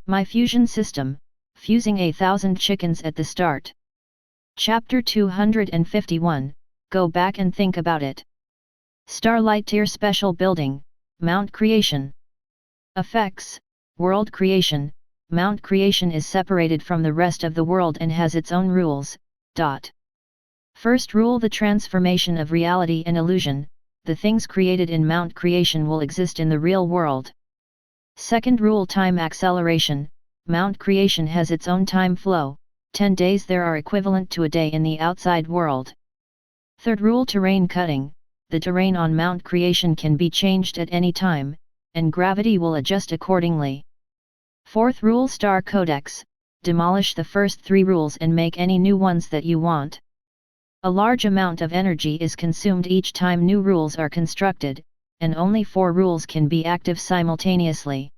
My fusion system, fusing 1,000 chickens at the start. Chapter 251, go back and think about it. Starlight Tier Special Building, Mount Creation. Effects, World Creation. Mount Creation is separated from the rest of the world and has its own rules. First rule: the transformation of reality and illusion. The things created in Mount Creation will exist in the real world. Second rule: time acceleration. Mount Creation has its own time flow. 10 days there are equivalent to a day in the outside world. Third rule: terrain cutting. The terrain on Mount Creation can be changed at any time, and gravity will adjust accordingly. Fourth rule: Star Codex. Demolish the first 3 rules and make any new ones that you want. A large amount of energy is consumed each time new rules are constructed, and only 4 rules can be active simultaneously.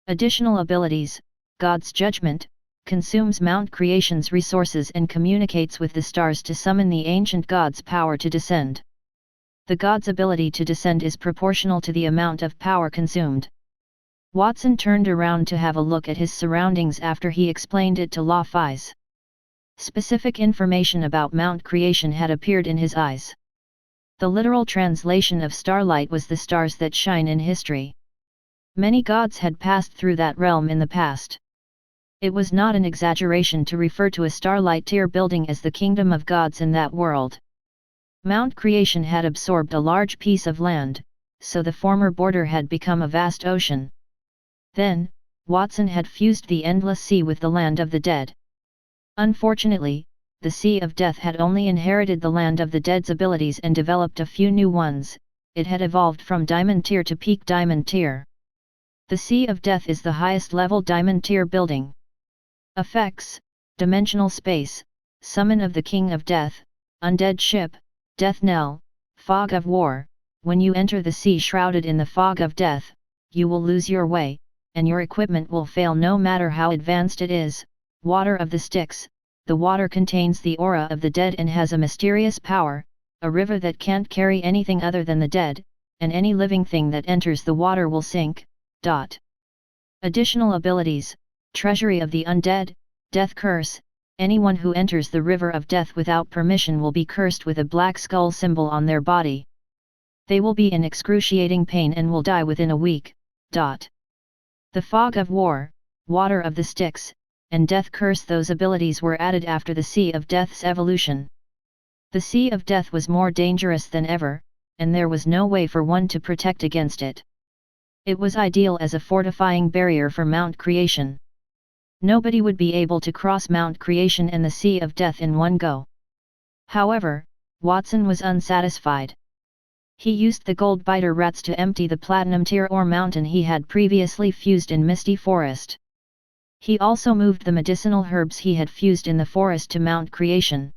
Additional abilities: God's Judgment, consumes Mount Creation's resources and communicates with the stars to summon the ancient God's power to descend. The God's ability to descend is proportional to the amount of power consumed. Watson turned around to have a look at his surroundings after he explained it to Lophis. Specific information about Mount Creation had appeared in his eyes. The literal translation of starlight was the stars that shine in history. Many gods had passed through that realm in the past. It was not an exaggeration to refer to a starlight tier building as the kingdom of gods in that world. Mount Creation had absorbed a large piece of land, so the former border had become a vast ocean. Then, Watson had fused the endless sea with the land of the dead. Unfortunately, the Sea of Death had only inherited the land of the dead's abilities and developed a few new ones. It had evolved from Diamond Tier to Peak Diamond Tier. The Sea of Death is the highest level Diamond Tier building. Effects: Dimensional Space, Summon of the King of Death, Undead Ship, Death Knell, Fog of War. When you enter the sea shrouded in the fog of death, you will lose your way, and your equipment will fail no matter how advanced it is. Water of the Styx, the water contains the aura of the dead and has a mysterious power, a river that can't carry anything other than the dead, and any living thing that enters the water will sink. Additional abilities: Treasury of the Undead, Death Curse. Anyone who enters the river of death without permission will be cursed with a black skull symbol on their body. They will be in excruciating pain and will die within a week. The Fog of War, Water of the Styx, and Death Curse. Those abilities were added after the Sea of Death's evolution. The Sea of Death was more dangerous than ever, and there was no way for one to protect against it. It was ideal as a fortifying barrier for Mount Creation. Nobody would be able to cross Mount Creation and the Sea of Death in one go. However, Watson was unsatisfied. He used the gold biter rats to empty the platinum tier ore mountain he had previously fused in Misty Forest. He also moved the medicinal herbs he had fused in the forest to Mount Creation.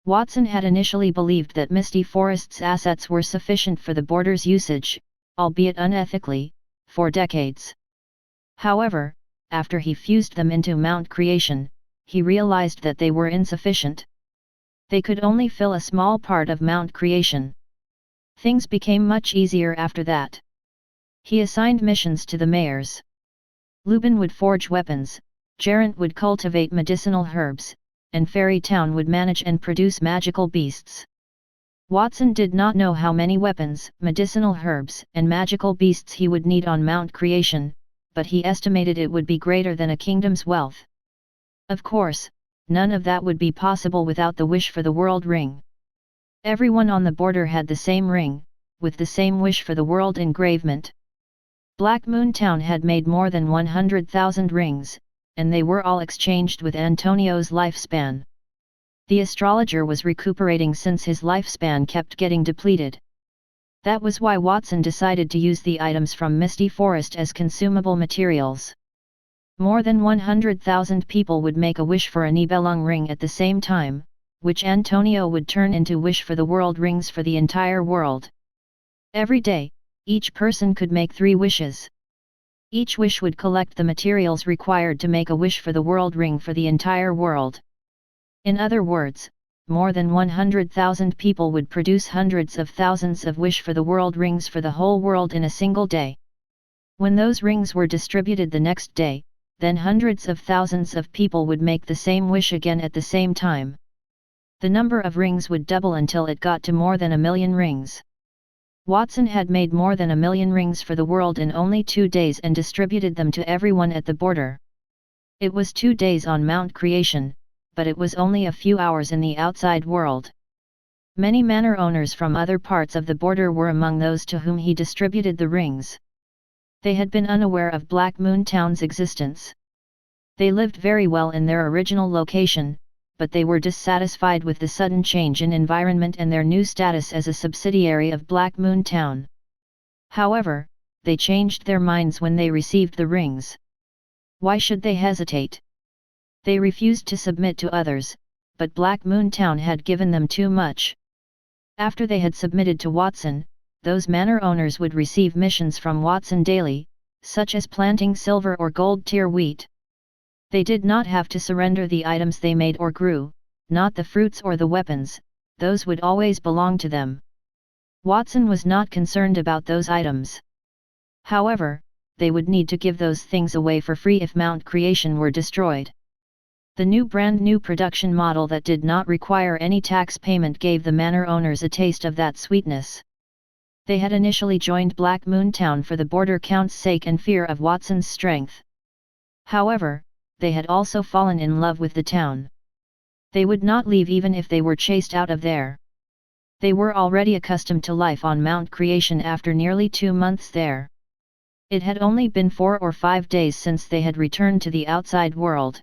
Watson had initially believed that Misty Forest's assets were sufficient for the border's usage, albeit unethically, for decades. However, after he fused them into Mount Creation, he realized that they were insufficient. They could only fill a small part of Mount Creation. Things became much easier after that. He assigned missions to the mayors. Lubin would forge weapons, Gerant would cultivate medicinal herbs, and Fairy Town would manage and produce magical beasts. Watson did not know how many weapons, medicinal herbs, and magical beasts he would need on Mount Creation, but he estimated it would be greater than a kingdom's wealth. Of course, none of that would be possible without the wish for the world ring. Everyone on the border had the same ring, with the same wish for the world engravement. Black Moon Town had made more than 100,000 rings, and they were all exchanged with Antonio's lifespan. The astrologer was recuperating since his lifespan kept getting depleted. That was why Watson decided to use the items from Misty Forest as consumable materials. More than 100,000 people would make a wish for a Nibelung ring at the same time, which Antonio would turn into wish for the world rings for the entire world. Every day, each person could make 3 wishes. Each wish would collect the materials required to make a wish for the world ring for the entire world. In other words, more than 100,000 people would produce hundreds of thousands of wish for the world rings for the whole world in a single day. When those rings were distributed the next day, then hundreds of thousands of people would make the same wish again at the same time. The number of rings would double until it got to more than 1,000,000 rings. Watson had made more than 1,000,000 rings for the world in only 2 days and distributed them to everyone at the border. It was 2 days on Mount Creation, but it was only a few hours in the outside world. Many manor owners from other parts of the border were among those to whom he distributed the rings. They had been unaware of Black Moon Town's existence. They lived very well in their original location, but they were dissatisfied with the sudden change in environment and their new status as a subsidiary of Black Moon Town. However, they changed their minds when they received the rings. Why should they hesitate? They refused to submit to others, but Black Moon Town had given them too much. After they had submitted to Watson, those manor owners would receive missions from Watson daily, such as planting silver or gold tier wheat. They did not have to surrender the items they made or grew, not the fruits or the weapons, those would always belong to them. Watson was not concerned about those items. However, they would need to give those things away for free if Mount Creation were destroyed. The brand new production model that did not require any tax payment gave the manor owners a taste of that sweetness. They had initially joined Black Moon Town for the border count's sake and fear of Watson's strength. However, they had also fallen in love with the town. They would not leave even if they were chased out of there. They were already accustomed to life on Mount Creation after nearly 2 months there. It had only been 4 or 5 days since they had returned to the outside world.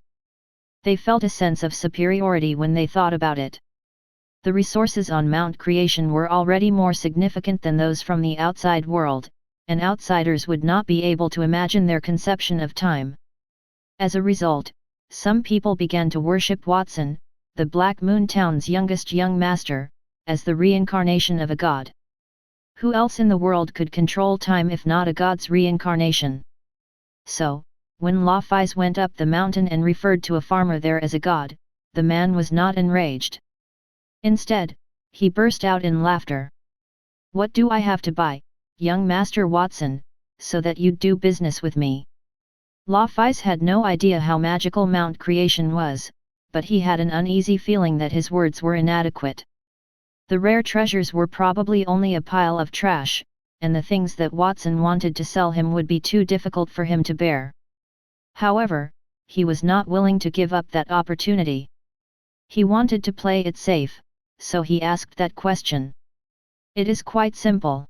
They felt a sense of superiority when they thought about it. The resources on Mount Creation were already more significant than those from the outside world, and outsiders would not be able to imagine their conception of time. As a result, some people began to worship Watson, the Black Moon Town's youngest young master, as the reincarnation of a god. Who else in the world could control time if not a god's reincarnation? So, when Lophis went up the mountain and referred to a farmer there as a god, the man was not enraged. Instead, he burst out in laughter. "What do I have to buy, young Master Watson, so that you'd do business with me?" Lophis had no idea how magical Mount Creation was, but he had an uneasy feeling that his words were inadequate. The rare treasures were probably only a pile of trash, and the things that Watson wanted to sell him would be too difficult for him to bear. However, he was not willing to give up that opportunity. He wanted to play it safe, so he asked that question. "It is quite simple.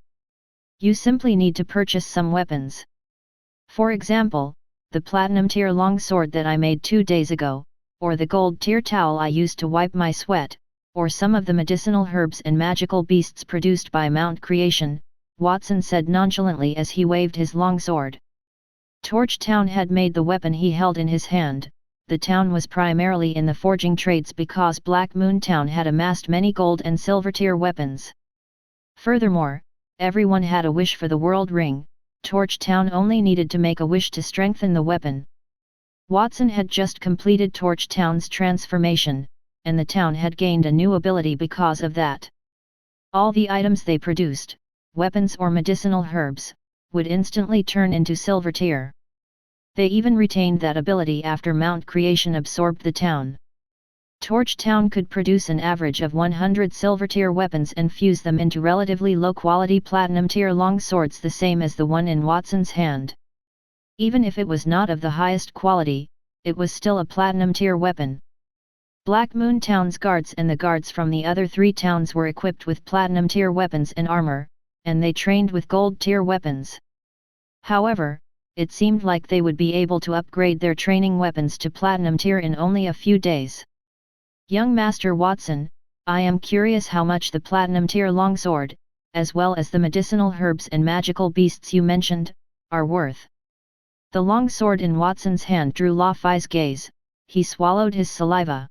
You simply need to purchase some weapons. For example, the platinum tier longsword that I made 2 days ago, or the gold tier towel I used to wipe my sweat, or some of the medicinal herbs and magical beasts produced by Mount Creation," Watson said nonchalantly as he waved his longsword. Torch Town had made the weapon he held in his hand. The town was primarily in the forging trades because Black Moon Town had amassed many gold and silver tier weapons. Furthermore, everyone had a wish for the world ring. Torch Town only needed to make a wish to strengthen the weapon. Watson had just completed Torch Town's transformation, and the town had gained a new ability because of that. All the items they produced, weapons or medicinal herbs, would instantly turn into silver tier. They even retained that ability after Mount Creation absorbed the town. Torch Town could produce an average of 100 silver tier weapons and fuse them into relatively low-quality platinum tier longswords the same as the one in Watson's hand. Even if it was not of the highest quality, it was still a platinum tier weapon. Black Moon Town's guards and the guards from the other 3 towns were equipped with platinum tier weapons and armor, and they trained with gold tier weapons. However, it seemed like they would be able to upgrade their training weapons to platinum tier in only a few days. "Young Master Watson, I am curious how much the platinum tier longsword, as well as the medicinal herbs and magical beasts you mentioned, are worth." The longsword in Watson's hand drew Lophis' gaze. He swallowed his saliva.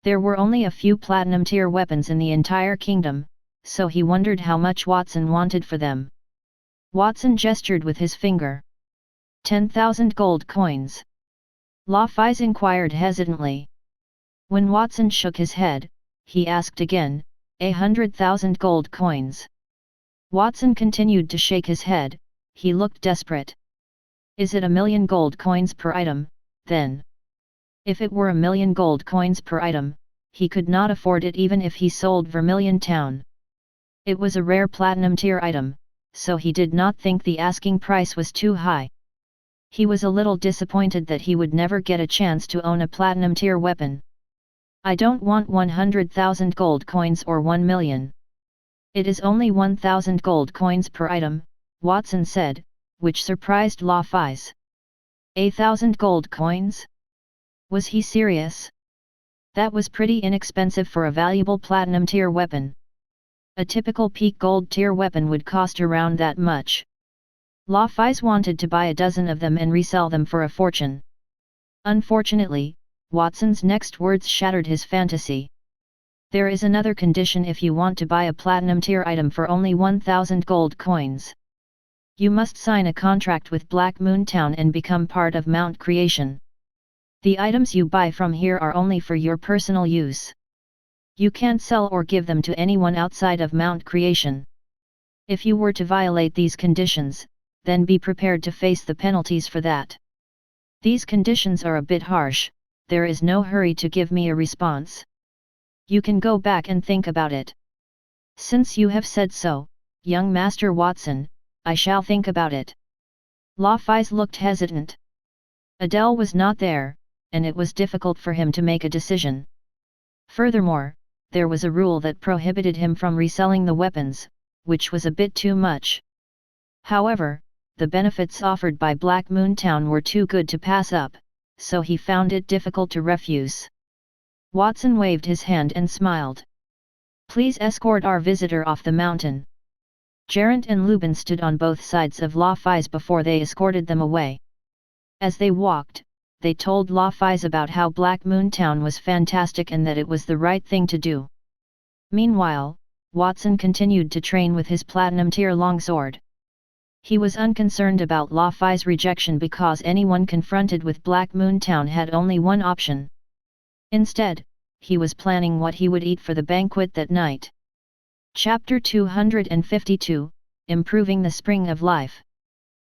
There were only a few platinum tier weapons in the entire kingdom, so he wondered how much Watson wanted for them. Watson gestured with his finger. 10,000 gold coins. Lophis inquired hesitantly. When Watson shook his head, he asked again, 100,000 gold coins. Watson continued to shake his head. He looked desperate. Is it 1,000,000 gold coins per item, then? If it were 1,000,000 gold coins per item, he could not afford it even if he sold Vermilion Town. It was a rare platinum tier item, so he did not think the asking price was too high. He was a little disappointed that he would never get a chance to own a platinum tier weapon. I don't want 100,000 gold coins or 1,000,000. It is only 1,000 gold coins per item, Watson said, which surprised Lophis. 1,000 gold coins? Was he serious? That was pretty inexpensive for a valuable platinum tier weapon. A typical peak gold tier weapon would cost around that much. Lophis wanted to buy a dozen of them and resell them for a fortune. Unfortunately, Watson's next words shattered his fantasy. There is another condition if you want to buy a platinum tier item for only 1,000 gold coins. You must sign a contract with Black Moon Town and become part of Mount Creation. The items you buy from here are only for your personal use. You can't sell or give them to anyone outside of Mount Creation. If you were to violate these conditions, then be prepared to face the penalties for that. These conditions are a bit harsh, there is no hurry to give me a response. You can go back and think about it. Since you have said so, young Master Watson, I shall think about it. Lophis looked hesitant. Adele was not there, and it was difficult for him to make a decision. Furthermore, there was a rule that prohibited him from reselling the weapons, which was a bit too much. However, the benefits offered by Black Moon Town were too good to pass up, so he found it difficult to refuse. Watson waved his hand and smiled. Please escort our visitor off the mountain. Geraint and Lubin stood on both sides of Lophis before they escorted them away. As they walked, they told Lophis about how Black Moon Town was fantastic and that it was the right thing to do. Meanwhile, Watson continued to train with his platinum tier longsword. He was unconcerned about Lophis' rejection because anyone confronted with Black Moon Town had only one option. Instead, he was planning what he would eat for the banquet that night. Chapter 252, Improving the Spring of Life.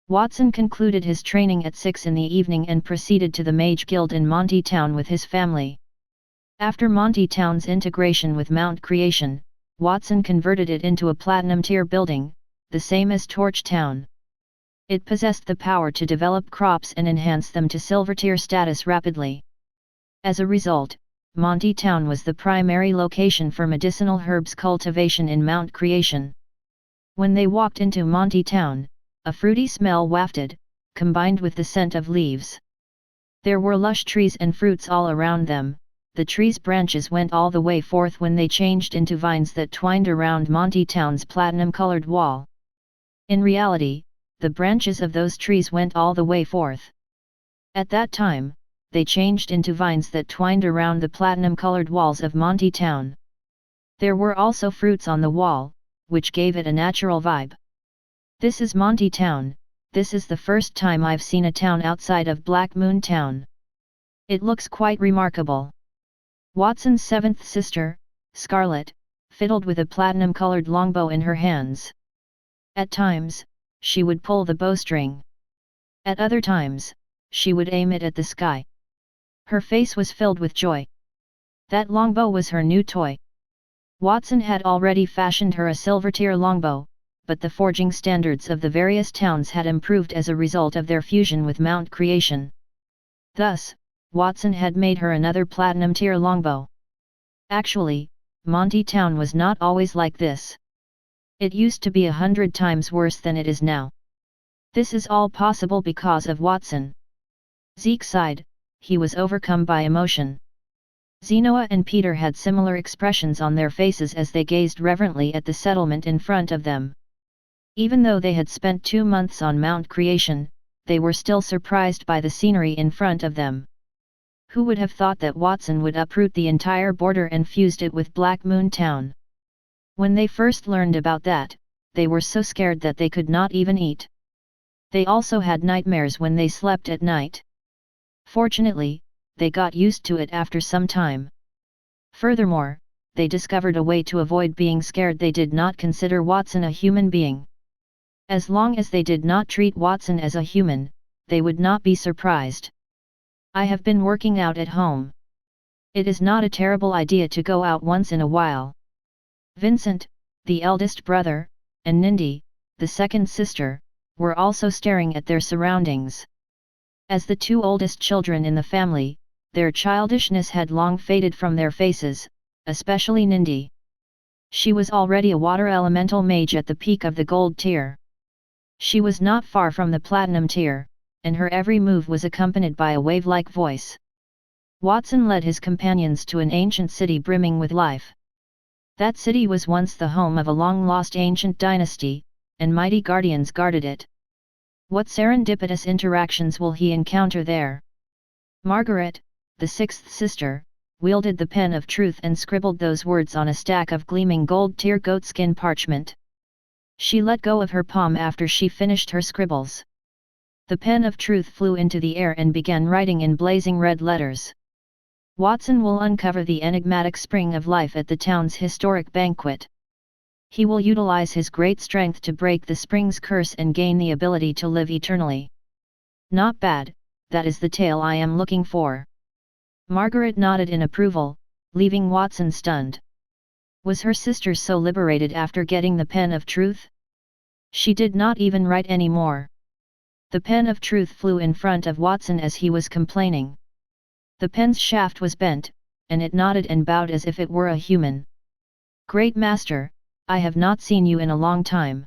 Watson concluded his training at 6 in the evening and proceeded to the Mage Guild in Monty Town with his family. After Monty Town's integration with Mount Creation, Watson converted it into a platinum tier building, the same as Torch Town. It possessed the power to develop crops and enhance them to silver tier status rapidly. As a result, Monty Town was the primary location for medicinal herbs cultivation in Mount Creation. When they walked into Monty Town, a fruity smell wafted, combined with the scent of leaves. There were lush trees and fruits all around them. The trees' branches went all the way forth when they changed into vines that twined around Monty Town's platinum-colored wall. In reality, the branches of those trees went all the way forth. At that time, they changed into vines that twined around the platinum-colored walls of Monty Town. There were also fruits on the wall, which gave it a natural vibe. This is Monty Town. This is the first time I've seen a town outside of Black Moon Town. It looks quite remarkable. Watson's seventh sister, Scarlet, fiddled with a platinum-colored longbow in her hands. At times, she would pull the bowstring. At other times, she would aim it at the sky. Her face was filled with joy. That longbow was her new toy. Watson had already fashioned her a silver-tier longbow, but the forging standards of the various towns had improved as a result of their fusion with Mount Creation. Thus, Watson had made her another platinum-tier longbow. Actually, Monty Town was not always like this. It used to be 100 times worse than it is now. This is all possible because of Watson. Zeke sighed, he was overcome by emotion. Zenoa and Peter had similar expressions on their faces as they gazed reverently at the settlement in front of them. Even though they had spent 2 months on Mount Creation, they were still surprised by the scenery in front of them. Who would have thought that Watson would uproot the entire border and fused it with Black Moon Town? When they first learned about that, they were so scared that they could not even eat. They also had nightmares when they slept at night. Fortunately, they got used to it after some time. Furthermore, they discovered a way to avoid being scared. They did not consider Watson a human being. As long as they did not treat Watson as a human, they would not be surprised. I have been working out at home. It is not a terrible idea to go out once in a while. Vincent, the eldest brother, and Nindy, the second sister, were also staring at their surroundings. As the two oldest children in the family, their childishness had long faded from their faces, especially Nindy. She was already a water elemental mage at the peak of the gold tier. She was not far from the platinum tier, and her every move was accompanied by a wave-like voice. Watson led his companions to an ancient city brimming with life. That city was once the home of a long-lost ancient dynasty, and mighty guardians guarded it. What serendipitous interactions will he encounter there? Margaret, the sixth sister, wielded the pen of truth and scribbled those words on a stack of gleaming gold-tier goatskin parchment. She let go of her palm after she finished her scribbles. The pen of truth flew into the air and began writing in blazing red letters. Watson will uncover the enigmatic spring of life at the town's historic banquet. He will utilize his great strength to break the spring's curse and gain the ability to live eternally. Not bad, that is the tale I am looking for. Margaret nodded in approval, leaving Watson stunned. Was her sister so liberated after getting the pen of truth? She did not even write any more. The pen of truth flew in front of Watson as he was complaining. The pen's shaft was bent, and it nodded and bowed as if it were a human. Great Master, I have not seen you in a long time.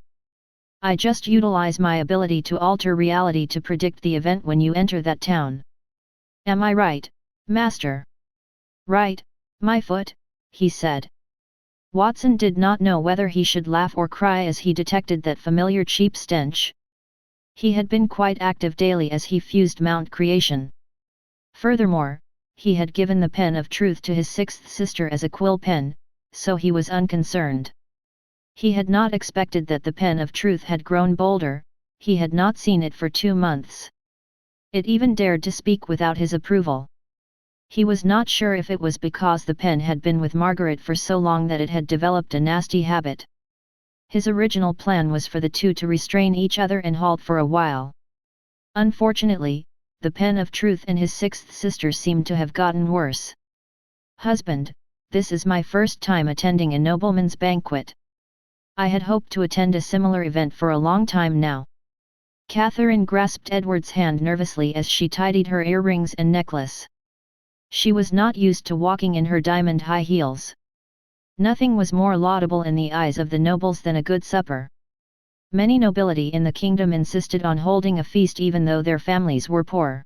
I just utilize my ability to alter reality to predict the event when you enter that town. Am I right, Master? Right, my foot, he said. Watson did not know whether he should laugh or cry as he detected that familiar cheap stench. He had been quite active daily as he fused Mount Creation. Furthermore, he had given the pen of truth to his sixth sister as a quill pen, so he was unconcerned. He had not expected that the pen of truth had grown bolder, he had not seen it for 2 months. It even dared to speak without his approval. He was not sure if it was because the pen had been with Margaret for so long that it had developed a nasty habit. His original plan was for the two to restrain each other and halt for a while. Unfortunately, the pen of truth and his sixth sister seemed to have gotten worse. Husband, this is my first time attending a nobleman's banquet. I had hoped to attend a similar event for a long time now. Catherine grasped Edward's hand nervously as she tidied her earrings and necklace. She was not used to walking in her diamond high heels. Nothing was more laudable in the eyes of the nobles than a good supper. Many nobility in the kingdom insisted on holding a feast even though their families were poor.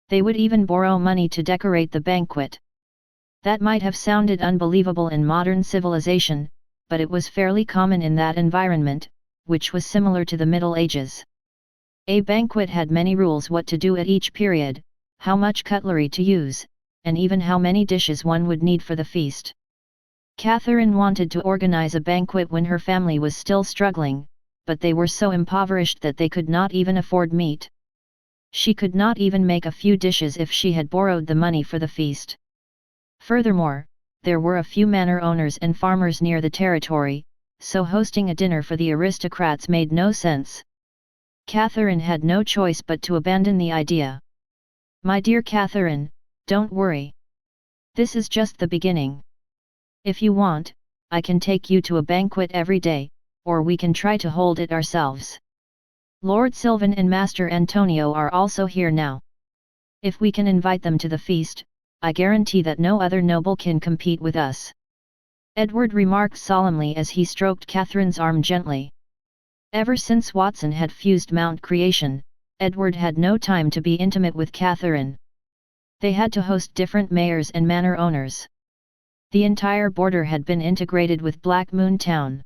They would even borrow money to decorate the banquet. That might have sounded unbelievable in modern civilization, but it was fairly common in that environment, which was similar to the Middle Ages. A banquet had many rules: what to do at each period, how much cutlery to use, and even how many dishes one would need for the feast. Catherine wanted to organize a banquet when her family was still struggling, but they were so impoverished that they could not even afford meat. She could not even make a few dishes if she had borrowed the money for the feast. Furthermore, there were a few manor owners and farmers near the territory, so hosting a dinner for the aristocrats made no sense. Catherine had no choice but to abandon the idea. My dear Catherine, don't worry. This is just the beginning. If you want, I can take you to a banquet every day, or we can try to hold it ourselves. Lord Sylvan and Master Antonio are also here now. If we can invite them to the feast, I guarantee that no other noble can compete with us. Edward remarked solemnly as he stroked Catherine's arm gently. Ever since Watson had fused Mount Creation, Edward had no time to be intimate with Catherine. They had to host different mayors and manor owners. The entire border had been integrated with Black Moon Town.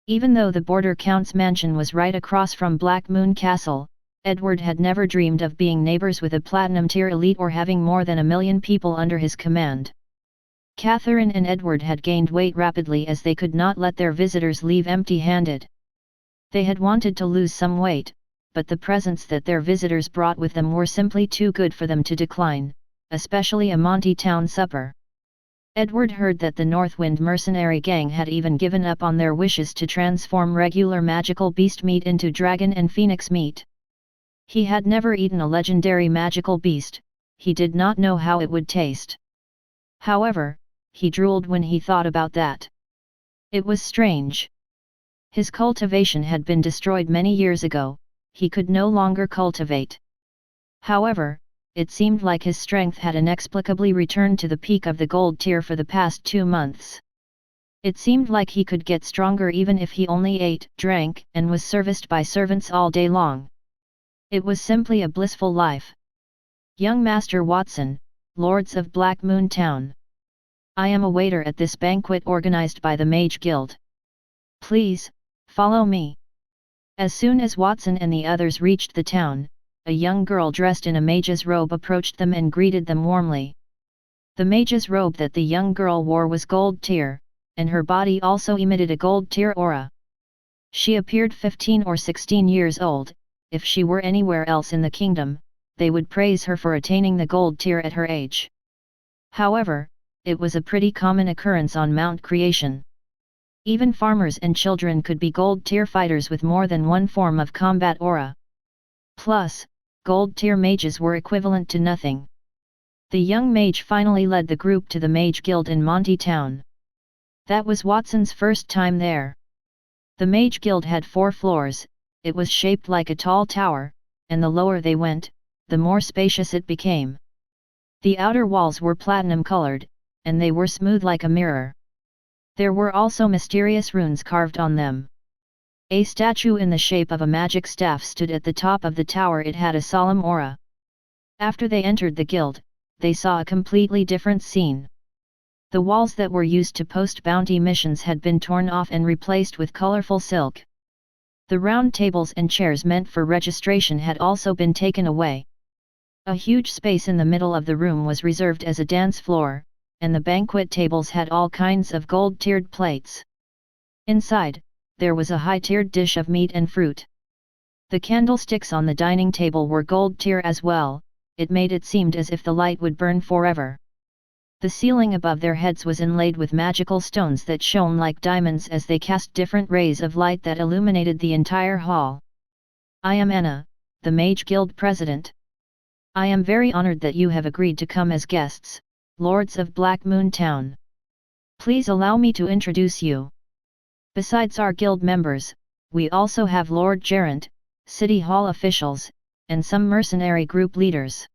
Even though the border count's mansion was right across from Black Moon Castle, Edward had never dreamed of being neighbors with a platinum-tier elite or having more than 1 million people under his command. Catherine and Edward had gained weight rapidly as they could not let their visitors leave empty-handed. They had wanted to lose some weight, but the presents that their visitors brought with them were simply too good for them to decline, especially a Monty Town supper. Edward heard that the Northwind mercenary gang had even given up on their wishes to transform regular magical beast meat into dragon and phoenix meat. He had never eaten a legendary magical beast, he did not know how it would taste. However, he drooled when he thought about that. It was strange. His cultivation had been destroyed many years ago, he could no longer cultivate. However, it seemed like his strength had inexplicably returned to the peak of the gold tier for the past 2 months. It seemed like he could get stronger even if he only ate, drank, and was serviced by servants all day long. It was simply a blissful life. Young Master Watson, Lords of Black Moon Town. I am a waiter at this banquet organized by the Mage Guild. Please, follow me. As soon as Watson and the others reached the town, a young girl dressed in a mage's robe approached them and greeted them warmly. The mage's robe that the young girl wore was gold tier, and her body also emitted a gold tier aura. She appeared 15 or 16 years old. If she were anywhere else in the kingdom, they would praise her for attaining the gold tier at her age. However, it was a pretty common occurrence on Mount Creation. Even farmers and children could be gold tier fighters with more than one form of combat aura. Plus, gold tier mages were equivalent to nothing. The young mage finally led the group to the Mage Guild in Monty Town. That was Watson's first time there. The Mage Guild had 4 floors. It was shaped like a tall tower, and the lower they went, the more spacious it became. The outer walls were platinum colored, and they were smooth like a mirror. There were also mysterious runes carved on them. A statue in the shape of a magic staff stood at the top of the tower. It had a solemn aura. After they entered the guild, they saw a completely different scene. The walls that were used to post bounty missions had been torn off and replaced with colorful silk. The round tables and chairs meant for registration had also been taken away. A huge space in the middle of the room was reserved as a dance floor, and the banquet tables had all kinds of gold-tiered plates. Inside, there was a high-tiered dish of meat and fruit. The candlesticks on the dining table were gold tier as well. It made it seem as if the light would burn forever. The ceiling above their heads was inlaid with magical stones that shone like diamonds as they cast different rays of light that illuminated the entire hall. I am Anna, the Mage Guild President. I am very honored that you have agreed to come as guests, Lords of Black Moon Town. Please allow me to introduce you. Besides our guild members, we also have Lord Gerant, City Hall officials, and some mercenary group leaders.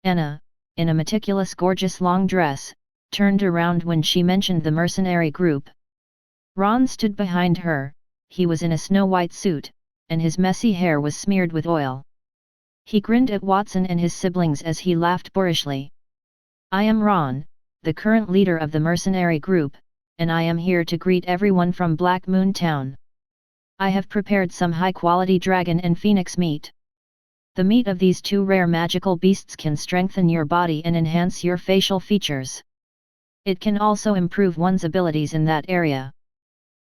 Anna, in a meticulous gorgeous long dress, turned around when she mentioned the mercenary group. Ron stood behind her. He was in a snow-white suit, and his messy hair was smeared with oil. He grinned at Watson and his siblings as he laughed boorishly. I am Ron, the current leader of the mercenary group, and I am here to greet everyone from Black Moon Town. I have prepared some high-quality dragon and phoenix meat. The meat of these 2 rare magical beasts can strengthen your body and enhance your facial features. It can also improve one's abilities in that area.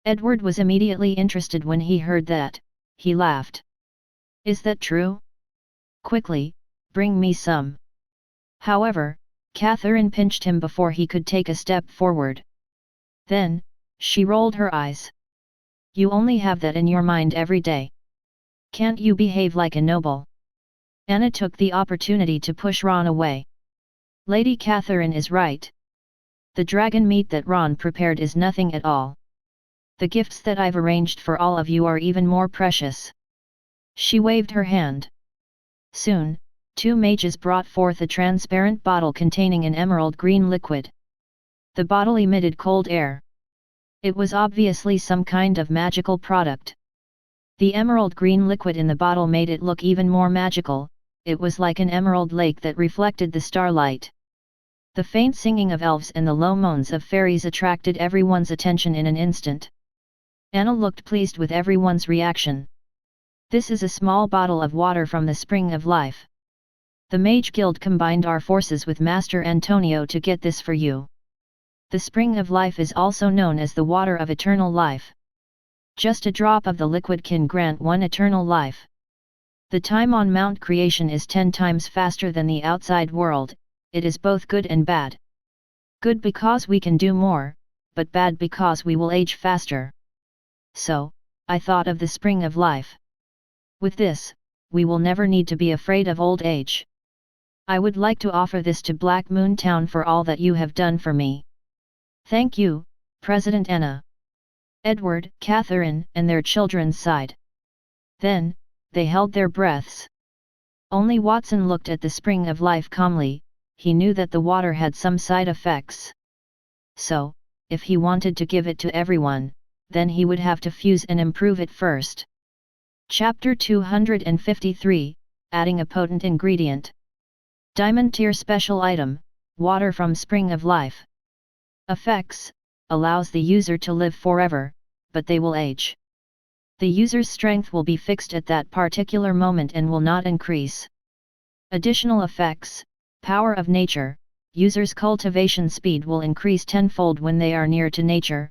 Edward was immediately interested when he heard that. He laughed. Is that true? Quickly, bring me some. However, Catherine pinched him before he could take a step forward. Then, she rolled her eyes. You only have that in your mind every day. Can't you behave like a noble? Anna took the opportunity to push Ron away. Lady Catherine is right. The dragon meat that Ron prepared is nothing at all. The gifts that I've arranged for all of you are even more precious. She waved her hand. Soon, 2 mages brought forth a transparent bottle containing an emerald green liquid. The bottle emitted cold air. It was obviously some kind of magical product. The emerald green liquid in the bottle made it look even more magical. It was like an emerald lake that reflected the starlight. The faint singing of elves and the low moans of fairies attracted everyone's attention in an instant. Anna looked pleased with everyone's reaction. This is a small bottle of water from the Spring of Life. The Mage Guild combined our forces with Master Antonio to get this for you. The Spring of Life is also known as the Water of Eternal Life. Just a drop of the liquid can grant one eternal life. The time on Mount Creation is 10 times faster than the outside world. It is both good and bad. Good because we can do more, but bad because we will age faster. So, I thought of the Spring of Life. With this, we will never need to be afraid of old age. I would like to offer this to Black Moon Town for all that you have done for me. Thank you, President Anna. Edward, Catherine, and their children sighed. Then, they held their breaths. Only Watson looked at the spring of life calmly. He knew that the water had some side effects. So, if he wanted to give it to everyone, then he would have to fuse and improve it first. Chapter 253, Adding a Potent Ingredient. Diamond Tier Special Item, Water from Spring of Life. Effects, allows the user to live forever, but they will age. The user's strength will be fixed at that particular moment and will not increase. Additional effects, Power of Nature, user's cultivation speed will increase tenfold when they are near to nature.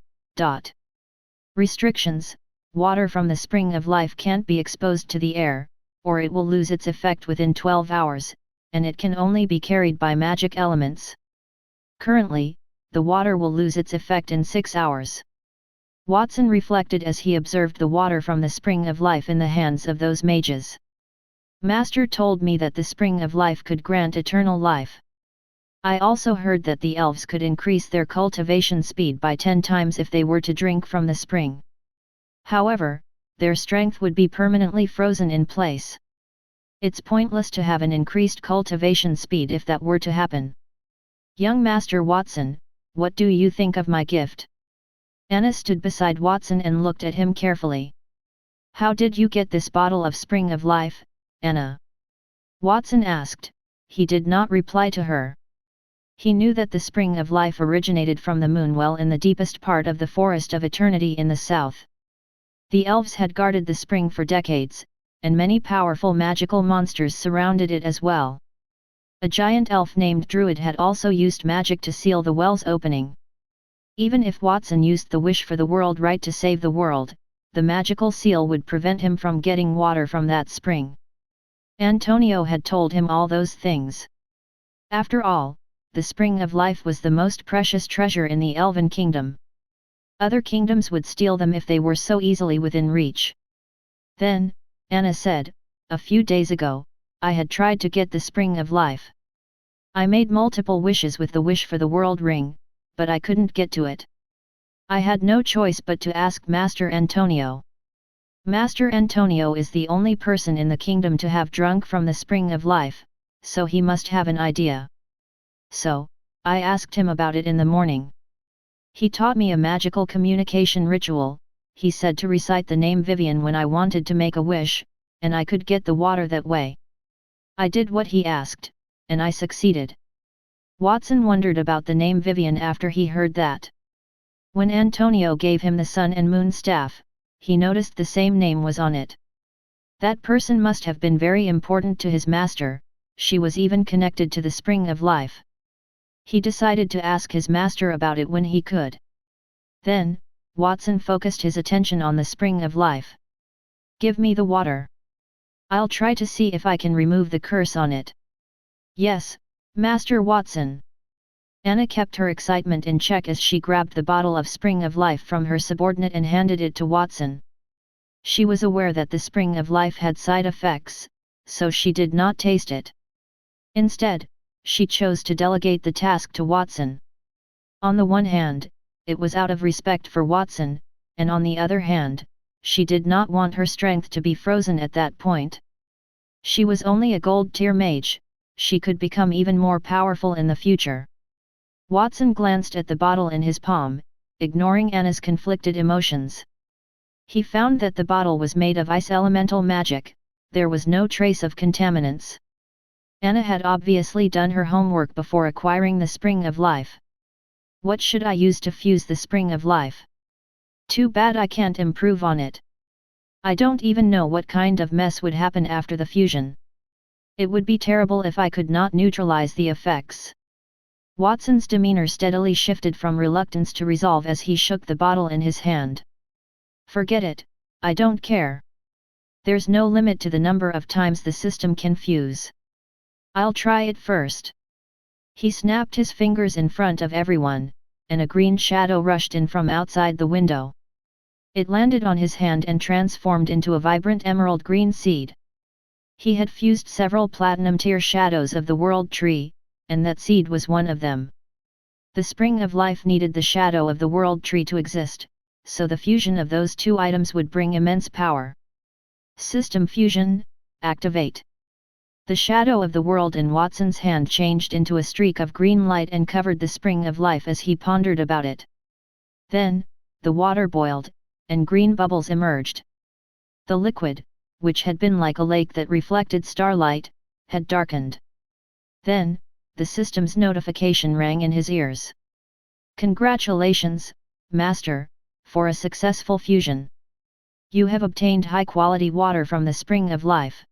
Restrictions, water from the spring of life can't be exposed to the air, or it will lose its effect within 12 hours, and it can only be carried by magic elements. Currently, the water will lose its effect in 6 hours. Watson reflected as he observed the water from the spring of life in the hands of those mages. Master told me that the spring of life could grant eternal life. I also heard that the elves could increase their cultivation speed by 10 times if they were to drink from the spring. However, their strength would be permanently frozen in place. It's pointless to have an increased cultivation speed if that were to happen. Young Master Watson, what do you think of my gift? Anna stood beside Watson and looked at him carefully. How did you get this bottle of spring of life, Anna? Watson asked. He did not reply to her. He knew that the spring of life originated from the moon well in the deepest part of the forest of eternity in the south. The elves had guarded the spring for decades, and many powerful magical monsters surrounded it as well. A giant elf named Druid had also used magic to seal the well's opening. Even if Watson used the wish for the world right to save the world, the magical seal would prevent him from getting water from that spring. Antonio had told him all those things. After all, the spring of life was the most precious treasure in the Elven Kingdom. Other kingdoms would steal them if they were so easily within reach. Then, Anna said, a few days ago, I had tried to get the spring of life. I made multiple wishes with the wish for the world ring, but I couldn't get to it. I had no choice but to ask Master Antonio. Master Antonio is the only person in the kingdom to have drunk from the spring of life, so he must have an idea. So, I asked him about it in the morning. He taught me a magical communication ritual. He said to recite the name Vivian when I wanted to make a wish, and I could get the water that way. I did what he asked, and I succeeded. Watson wondered about the name Vivian after he heard that. When Antonio gave him the sun and moon staff, he noticed the same name was on it. That person must have been very important to his master, she was even connected to the spring of life. He decided to ask his master about it when he could. Then, Watson focused his attention on the spring of life. Give me the water. I'll try to see if I can remove the curse on it. Yes, Master Watson. Anna kept her excitement in check as she grabbed the bottle of spring of life from her subordinate and handed it to Watson. She was aware that the spring of life had side effects, so she did not taste it. Instead, she chose to delegate the task to Watson. On the one hand, it was out of respect for Watson, and on the other hand, she did not want her strength to be frozen at that point. She was only a gold-tier mage, she could become even more powerful in the future. Watson glanced at the bottle in his palm, ignoring Anna's conflicted emotions. He found that the bottle was made of ice elemental magic, there was no trace of contaminants. Anna had obviously done her homework before acquiring the spring of life. What should I use to fuse the spring of life? Too bad I can't improve on it. I don't even know what kind of mess would happen after the fusion. It would be terrible if I could not neutralize the effects. Watson's demeanor steadily shifted from reluctance to resolve as he shook the bottle in his hand. Forget it, I don't care. There's no limit to the number of times the system can fuse. I'll try it first. He snapped his fingers in front of everyone, and a green shadow rushed in from outside the window. It landed on his hand and transformed into a vibrant emerald green seed. He had fused several platinum tier shadows of the world tree, and that seed was one of them. The spring of life needed the shadow of the world tree to exist, so the fusion of those two items would bring immense power. System fusion, activate. The shadow of the world in Watson's hand changed into a streak of green light and covered the spring of life as he pondered about it. Then, the water boiled, and green bubbles emerged. The liquid, which had been like a lake that reflected starlight, had darkened. Then, the system's notification rang in his ears. Congratulations, Master, for a successful fusion. You have obtained high-quality water from the spring of life.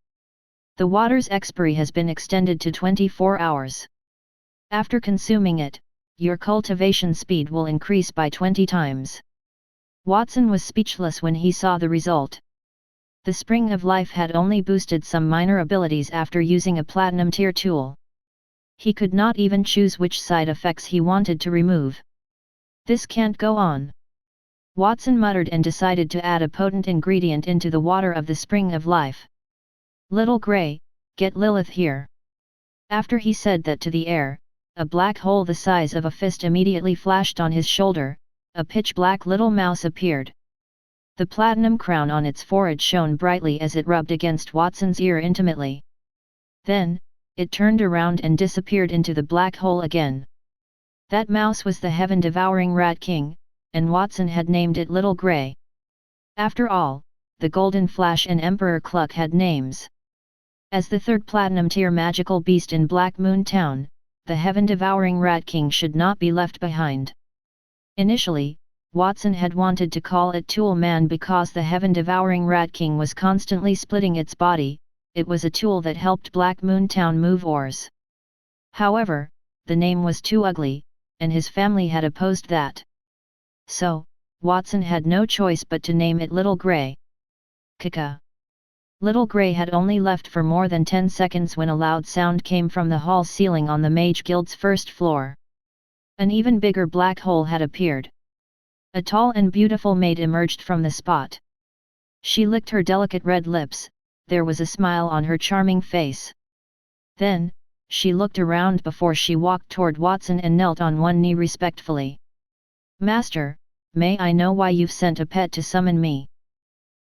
The water's expiry has been extended to 24 hours. After consuming it, your cultivation speed will increase by 20 times. Watson was speechless when he saw the result. The spring of life had only boosted some minor abilities after using a platinum tier tool. He could not even choose which side effects he wanted to remove. This can't go on. Watson muttered and decided to add a potent ingredient into the water of the spring of life. Little Grey, get Lilith here. After he said that to the air, a black hole the size of a fist immediately flashed on his shoulder, a pitch-black little mouse appeared. The platinum crown on its forehead shone brightly as it rubbed against Watson's ear intimately. Then, it turned around and disappeared into the black hole again. That mouse was the heaven-devouring Rat King, and Watson had named it Little Grey. After all, the Golden Flash and Emperor Cluck had names. As the third platinum tier magical beast in Black Moon Town, the heaven-devouring Rat King should not be left behind. Initially, Watson had wanted to call it Tool Man because the heaven-devouring Rat King was constantly splitting its body. It was a tool that helped Black Moon Town move ores. However, the name was too ugly, and his family had opposed that. So, Watson had no choice but to name it Little Grey. Kaka. Little Grey had only left for more than 10 seconds when a loud sound came from the hall ceiling on the Mage Guild's first floor. An even bigger black hole had appeared. A tall and beautiful maid emerged from the spot. She licked her delicate red lips. There was a smile on her charming face. Then, she looked around before she walked toward Watson and knelt on one knee respectfully. Master, may I know why you've sent a pet to summon me?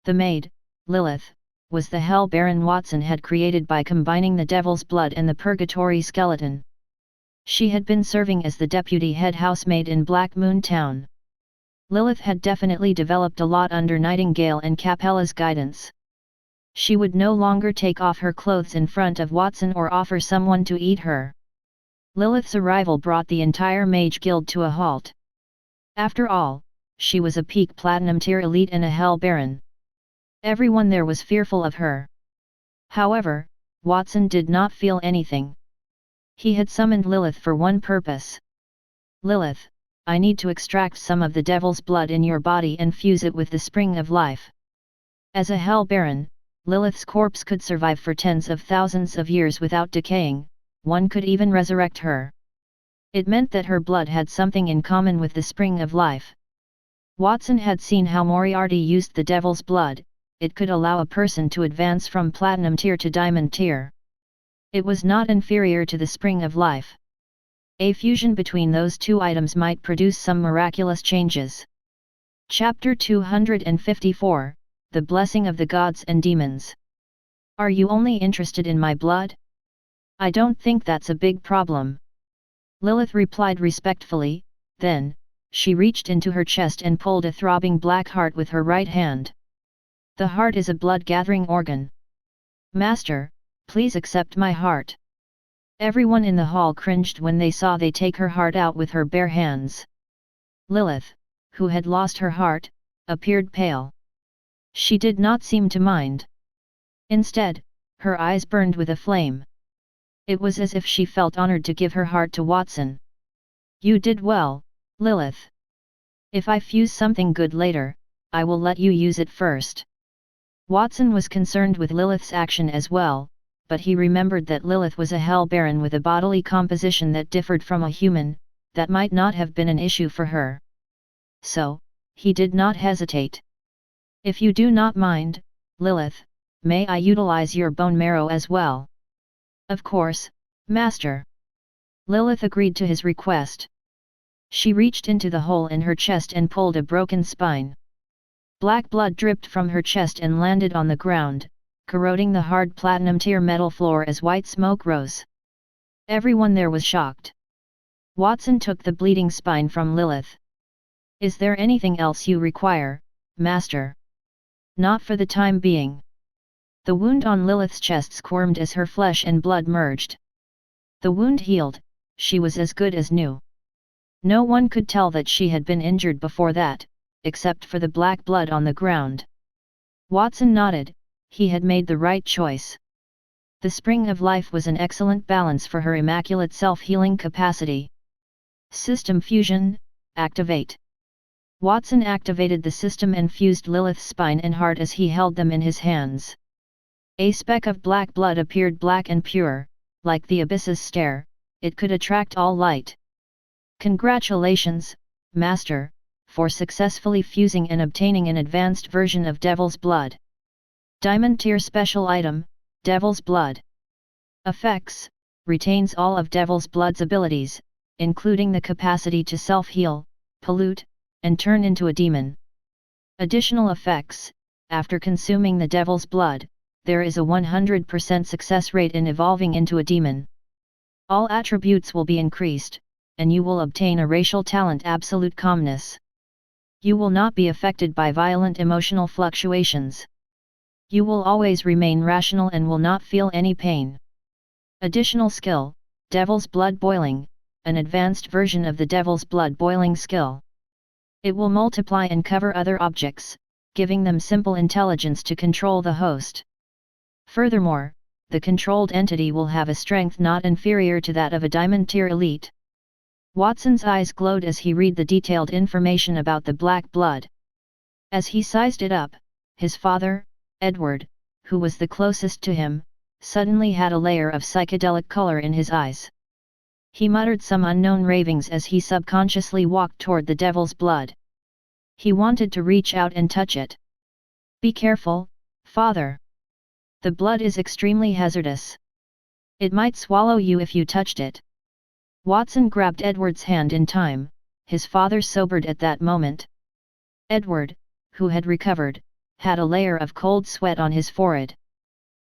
The maid, Lilith, was the hell baron Watson had created by combining the devil's blood and the purgatory skeleton. She had been serving as the deputy head housemaid in Black Moon Town. Lilith had definitely developed a lot under Nightingale and Capella's guidance. She would no longer take off her clothes in front of Watson or offer someone to eat her. Lilith's arrival brought the entire Mage Guild to a halt. After all, she was a peak platinum tier elite and a hell baron. Everyone there was fearful of her. However, Watson did not feel anything. He had summoned Lilith for one purpose. Lilith, I need to extract some of the devil's blood in your body and fuse it with the spring of life. As a hell baron, Lilith's corpse could survive for tens of thousands of years without decaying, one could even resurrect her. It meant that her blood had something in common with the spring of life. Watson had seen how Moriarty used the devil's blood. It could allow a person to advance from platinum tier to diamond tier. It was not inferior to the spring of life. A fusion between those two items might produce some miraculous changes. Chapter 254, The Blessing of the Gods and Demons. Are you only interested in my blood? I don't think that's a big problem. Lilith replied respectfully, then, she reached into her chest and pulled a throbbing black heart with her right hand. The heart is a blood-gathering organ. Master, please accept my heart. Everyone in the hall cringed when they saw they take her heart out with her bare hands. Lilith, who had lost her heart, appeared pale. She did not seem to mind. Instead, her eyes burned with a flame. It was as if she felt honored to give her heart to Watson. You did well, Lilith. If I fuse something good later, I will let you use it first. Watson was concerned with Lilith's action as well, but he remembered that Lilith was a hell baron with a bodily composition that differed from a human. That might not have been an issue for her. So, he did not hesitate. If you do not mind, Lilith, may I utilize your bone marrow as well? Of course, Master. Lilith agreed to his request. She reached into the hole in her chest and pulled a broken spine. Black blood dripped from her chest and landed on the ground, corroding the hard platinum tier metal floor as white smoke rose. Everyone there was shocked. Watson took the bleeding spine from Lilith. Is there anything else you require, Master? Not for the time being. The wound on Lilith's chest squirmed as her flesh and blood merged. The wound healed, she was as good as new. No one could tell that she had been injured before that, except for the black blood on the ground. Watson nodded, he had made the right choice. The spring of life was an excellent balance for her immaculate self-healing capacity. System fusion, activate. Watson activated the system and fused Lilith's spine and heart as he held them in his hands. A speck of black blood appeared, black and pure, like the abyss's stare, it could attract all light. Congratulations, Master, for successfully fusing and obtaining an advanced version of Devil's Blood. Diamond Tier Special Item, Devil's Blood. Effects, retains all of Devil's Blood's abilities, including the capacity to self-heal, pollute, and turn into a demon. Additional effects, after consuming the Devil's Blood, there is a 100% success rate in evolving into a demon. All attributes will be increased, and you will obtain a racial talent, absolute calmness. You will not be affected by violent emotional fluctuations. You will always remain rational and will not feel any pain. Additional skill, Devil's Blood Boiling, an advanced version of the Devil's Blood Boiling skill. It will multiply and cover other objects, giving them simple intelligence to control the host. Furthermore, the controlled entity will have a strength not inferior to that of a Diamond Tier Elite. Watson's eyes glowed as he read the detailed information about the black blood. As he sized it up, his father, Edward, who was the closest to him, suddenly had a layer of psychedelic color in his eyes. He muttered some unknown ravings as he subconsciously walked toward the Devil's Blood. He wanted to reach out and touch it. Be careful, Father. The blood is extremely hazardous. It might swallow you if you touched it. Watson grabbed Edward's hand in time, his father sobered at that moment. Edward, who had recovered, had a layer of cold sweat on his forehead.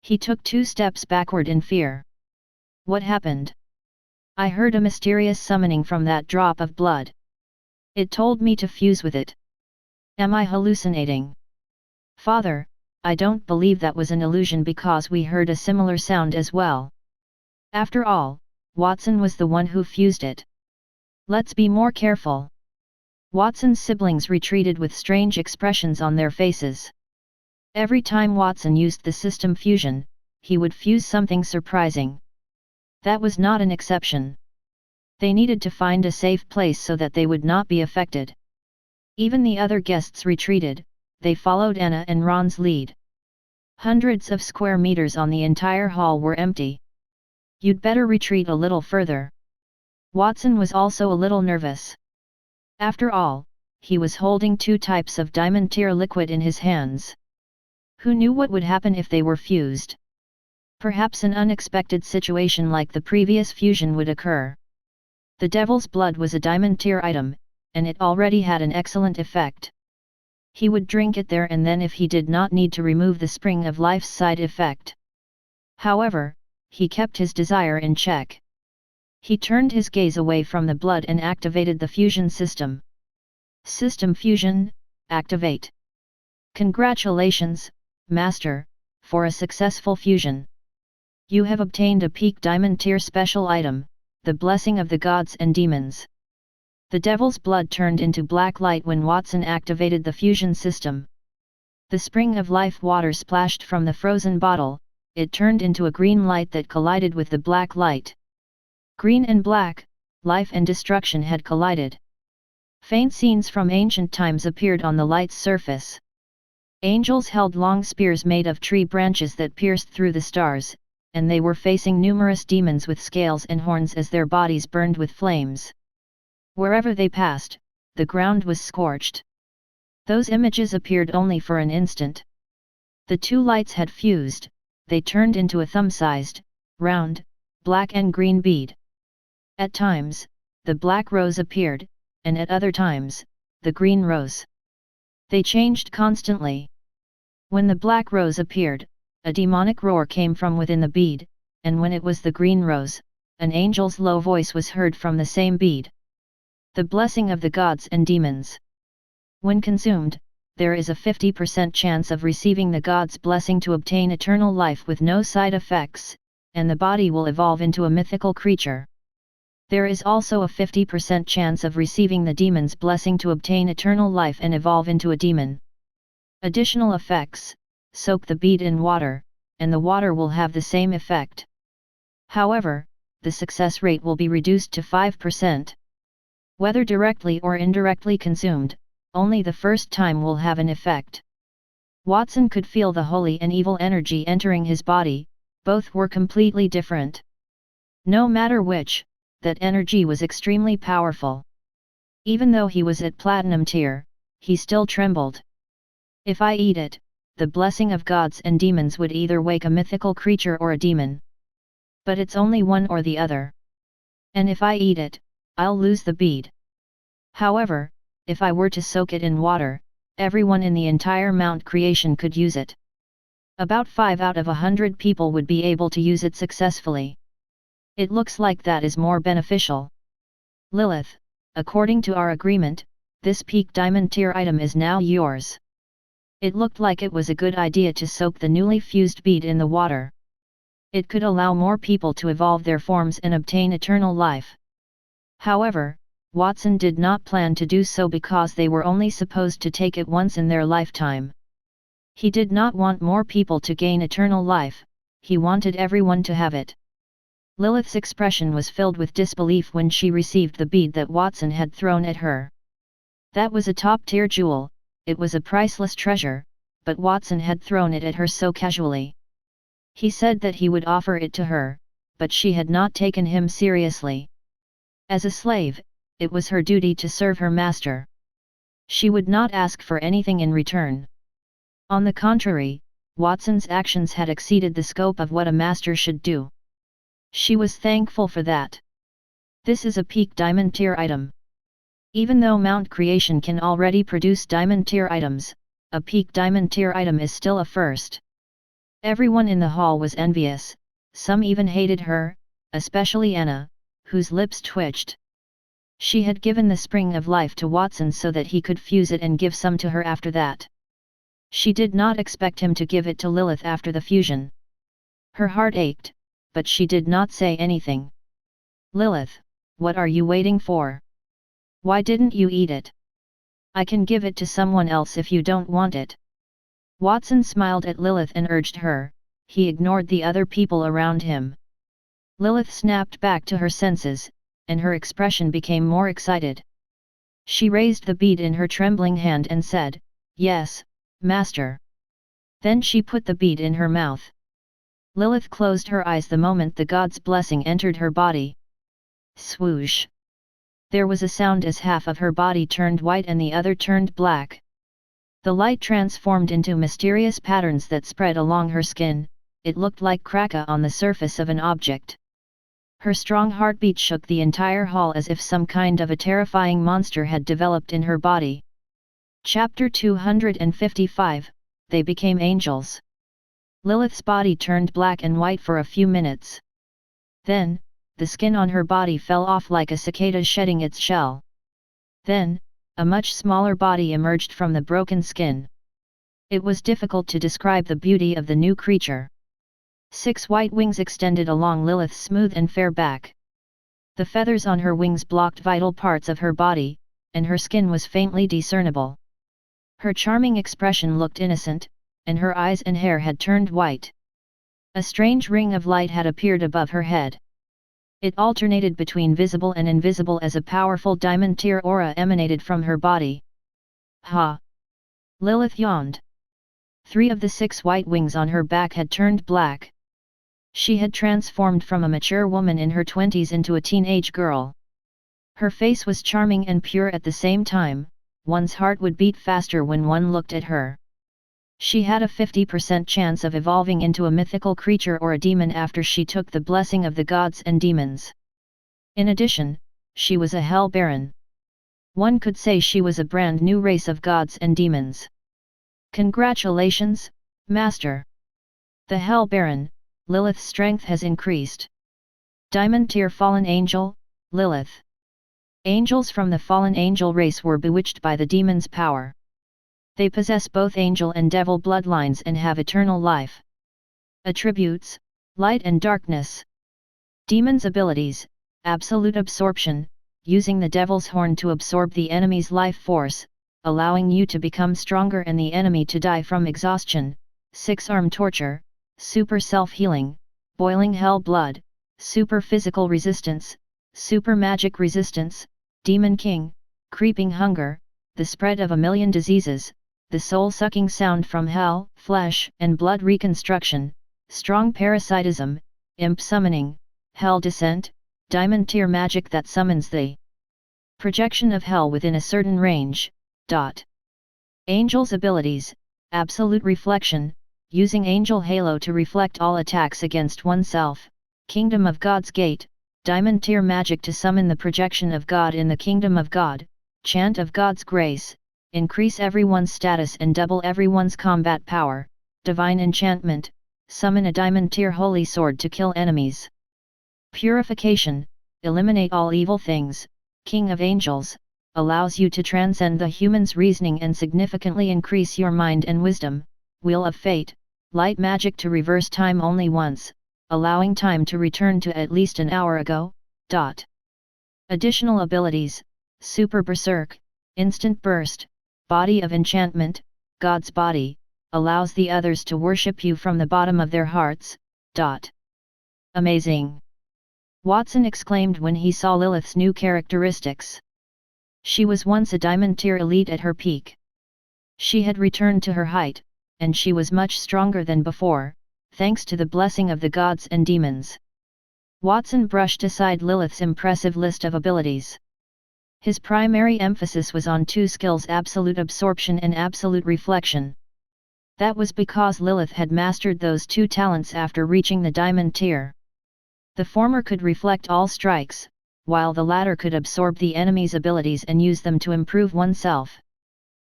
He took 2 steps backward in fear. What happened? I heard a mysterious summoning from that drop of blood. It told me to fuse with it. Am I hallucinating? Father, I don't believe that was an illusion because we heard a similar sound as well. After all, Watson was the one who fused it. Let's be more careful. Watson's siblings retreated with strange expressions on their faces. Every time Watson used the system fusion, he would fuse something surprising. That was not an exception. They needed to find a safe place so that they would not be affected. Even the other guests retreated, they followed Anna and Ron's lead. Hundreds of square meters on the entire hall were empty. You'd better retreat a little further. Watson was also a little nervous. After all, he was holding 2 types of Diamond Tier liquid in his hands. Who knew what would happen if they were fused? Perhaps an unexpected situation like the previous fusion would occur. The Devil's Blood was a Diamond Tier item, and it already had an excellent effect. He would drink it there and then if he did not need to remove the spring of life's side effect. However, he kept his desire in check. He turned his gaze away from the blood and activated the fusion system. System fusion, activate. Congratulations, Master, for a successful fusion. You have obtained a peak Diamond Tier special item, the Blessing of the Gods and Demons. The Devil's Blood turned into black light when Watson activated the fusion system. The spring of life water splashed from the frozen bottle, it turned into a green light that collided with the black light. Green and black, life and destruction had collided. Faint scenes from ancient times appeared on the light's surface. Angels held long spears made of tree branches that pierced through the stars, and they were facing numerous demons with scales and horns as their bodies burned with flames. Wherever they passed, the ground was scorched. Those images appeared only for an instant. The two lights had fused, they turned into a thumb-sized, round, black and green bead. At times, the black rose appeared, and at other times, the green rose. They changed constantly. When the black rose appeared, a demonic roar came from within the bead, and when it was the green rose, an angel's low voice was heard from the same bead. The blessing of the gods and demons. When consumed, there is a 50% chance of receiving the god's blessing to obtain eternal life with no side effects, and the body will evolve into a mythical creature. There is also a 50% chance of receiving the demon's blessing to obtain eternal life and evolve into a demon. Additional effects: soak the bead in water, and the water will have the same effect. However, the success rate will be reduced to 5%. Whether directly or indirectly consumed, only the first time will have an effect. Watson could feel the holy and evil energy entering his body, both were completely different. No matter which, that energy was extremely powerful. Even though he was at platinum tier, he still trembled. If I eat it, the blessing of gods and demons would either wake a mythical creature or a demon. But it's only one or the other. And if I eat it, I'll lose the bead. However, if I were to soak it in water, everyone in the entire Mount Creation could use it. About 5 out of 100 people would be able to use it successfully. It looks like that is more beneficial. Lilith, according to our agreement, this peak diamond tier item is now yours. It looked like it was a good idea to soak the newly fused bead in the water. It could allow more people to evolve their forms and obtain eternal life. However, Watson did not plan to do so because they were only supposed to take it once in their lifetime. He did not want more people to gain eternal life, he wanted everyone to have it. Lilith's expression was filled with disbelief when she received the bead that Watson had thrown at her. That was a top-tier jewel, it was a priceless treasure, but Watson had thrown it at her so casually. He said that he would offer it to her, but she had not taken him seriously. As a slave, it was her duty to serve her master. She would not ask for anything in return. On the contrary, Watson's actions had exceeded the scope of what a master should do. She was thankful for that. This is a peak diamond tier item. Even though Mount Creation can already produce diamond tier items, a peak diamond tier item is still a first. Everyone in the hall was envious, some even hated her, especially Anna, whose lips twitched. She had given the spring of life to Watson so that he could fuse it and give some to her after that. She did not expect him to give it to Lilith after the fusion. Her heart ached, but she did not say anything. Lilith, what are you waiting for? Why didn't you eat it? I can give it to someone else if you don't want it. Watson smiled at Lilith and urged her, he ignored the other people around him. Lilith snapped back to her senses, and her expression became more excited. She raised the bead in her trembling hand and said, "Yes, Master." Then she put the bead in her mouth. Lilith closed her eyes the moment the god's blessing entered her body. Swoosh! There was a sound as half of her body turned white and the other turned black. The light transformed into mysterious patterns that spread along her skin, it looked like craca on the surface of an object. Her strong heartbeat shook the entire hall as if some kind of a terrifying monster had developed in her body. Chapter 255, They Became Angels. Lilith's body turned black and white for a few minutes. Then, the skin on her body fell off like a cicada shedding its shell. Then, a much smaller body emerged from the broken skin. It was difficult to describe the beauty of the new creature. 6 white wings extended along Lilith's smooth and fair back. The feathers on her wings blocked vital parts of her body, and her skin was faintly discernible. Her charming expression looked innocent, and her eyes and hair had turned white. A strange ring of light had appeared above her head. It alternated between visible and invisible as a powerful diamond tier aura emanated from her body. Ha! Lilith yawned. 3 of the 6 white wings on her back had turned black. She had transformed from a mature woman in her 20s into a teenage girl. Her face was charming and pure at the same time, one's heart would beat faster when one looked at her. She had a 50% chance of evolving into a mythical creature or a demon after she took the blessing of the gods and demons. In addition, she was a Hell Baron. One could say she was a brand new race of gods and demons. Congratulations, Master! The Hell Baron, Lilith's strength has increased. Diamond Tier Fallen Angel, Lilith. Angels from the fallen angel race were bewitched by the demon's power. They possess both angel and devil bloodlines and have eternal life. Attributes: Light and Darkness. Demon's abilities: Absolute Absorption, using the devil's horn to absorb the enemy's life force, allowing you to become stronger and the enemy to die from exhaustion. 6-arm Torture, Super Self-Healing, Boiling Hell Blood, Super Physical Resistance, Super Magic Resistance, Demon King, Creeping Hunger, the Spread of a Million Diseases, the Soul-Sucking Sound from Hell, Flesh and Blood Reconstruction, Strong Parasitism, Imp Summoning, Hell Descent, Diamond Tier Magic that summons the projection of hell within a certain range. Angel's abilities: Absolute Reflection, using Angel Halo to reflect all attacks against oneself. Kingdom of God's Gate, Diamond Tier Magic to summon the projection of God in the Kingdom of God. Chant of God's Grace, increase everyone's status and double everyone's combat power. Divine Enchantment, summon a Diamond Tier Holy Sword to kill enemies. Purification, eliminate all evil things. King of Angels, allows you to transcend the human's reasoning and significantly increase your mind and wisdom. Wheel of Fate, light magic to reverse time only once, allowing time to return to at least an hour ago. Additional abilities: Super Berserk, Instant Burst, Body of Enchantment, God's Body, allows the others to worship you from the bottom of their hearts. Amazing! Watson exclaimed when he saw Lilith's new characteristics. She was once a Diamond Tier elite at her peak. She had returned to her height, and she was much stronger than before, thanks to the blessing of the gods and demons. Watson brushed aside Lilith's impressive list of abilities. His primary emphasis was on two skills: Absolute Absorption and Absolute Reflection. That was because Lilith had mastered those two talents after reaching the Diamond Tier. The former could reflect all strikes, while the latter could absorb the enemy's abilities and use them to improve oneself.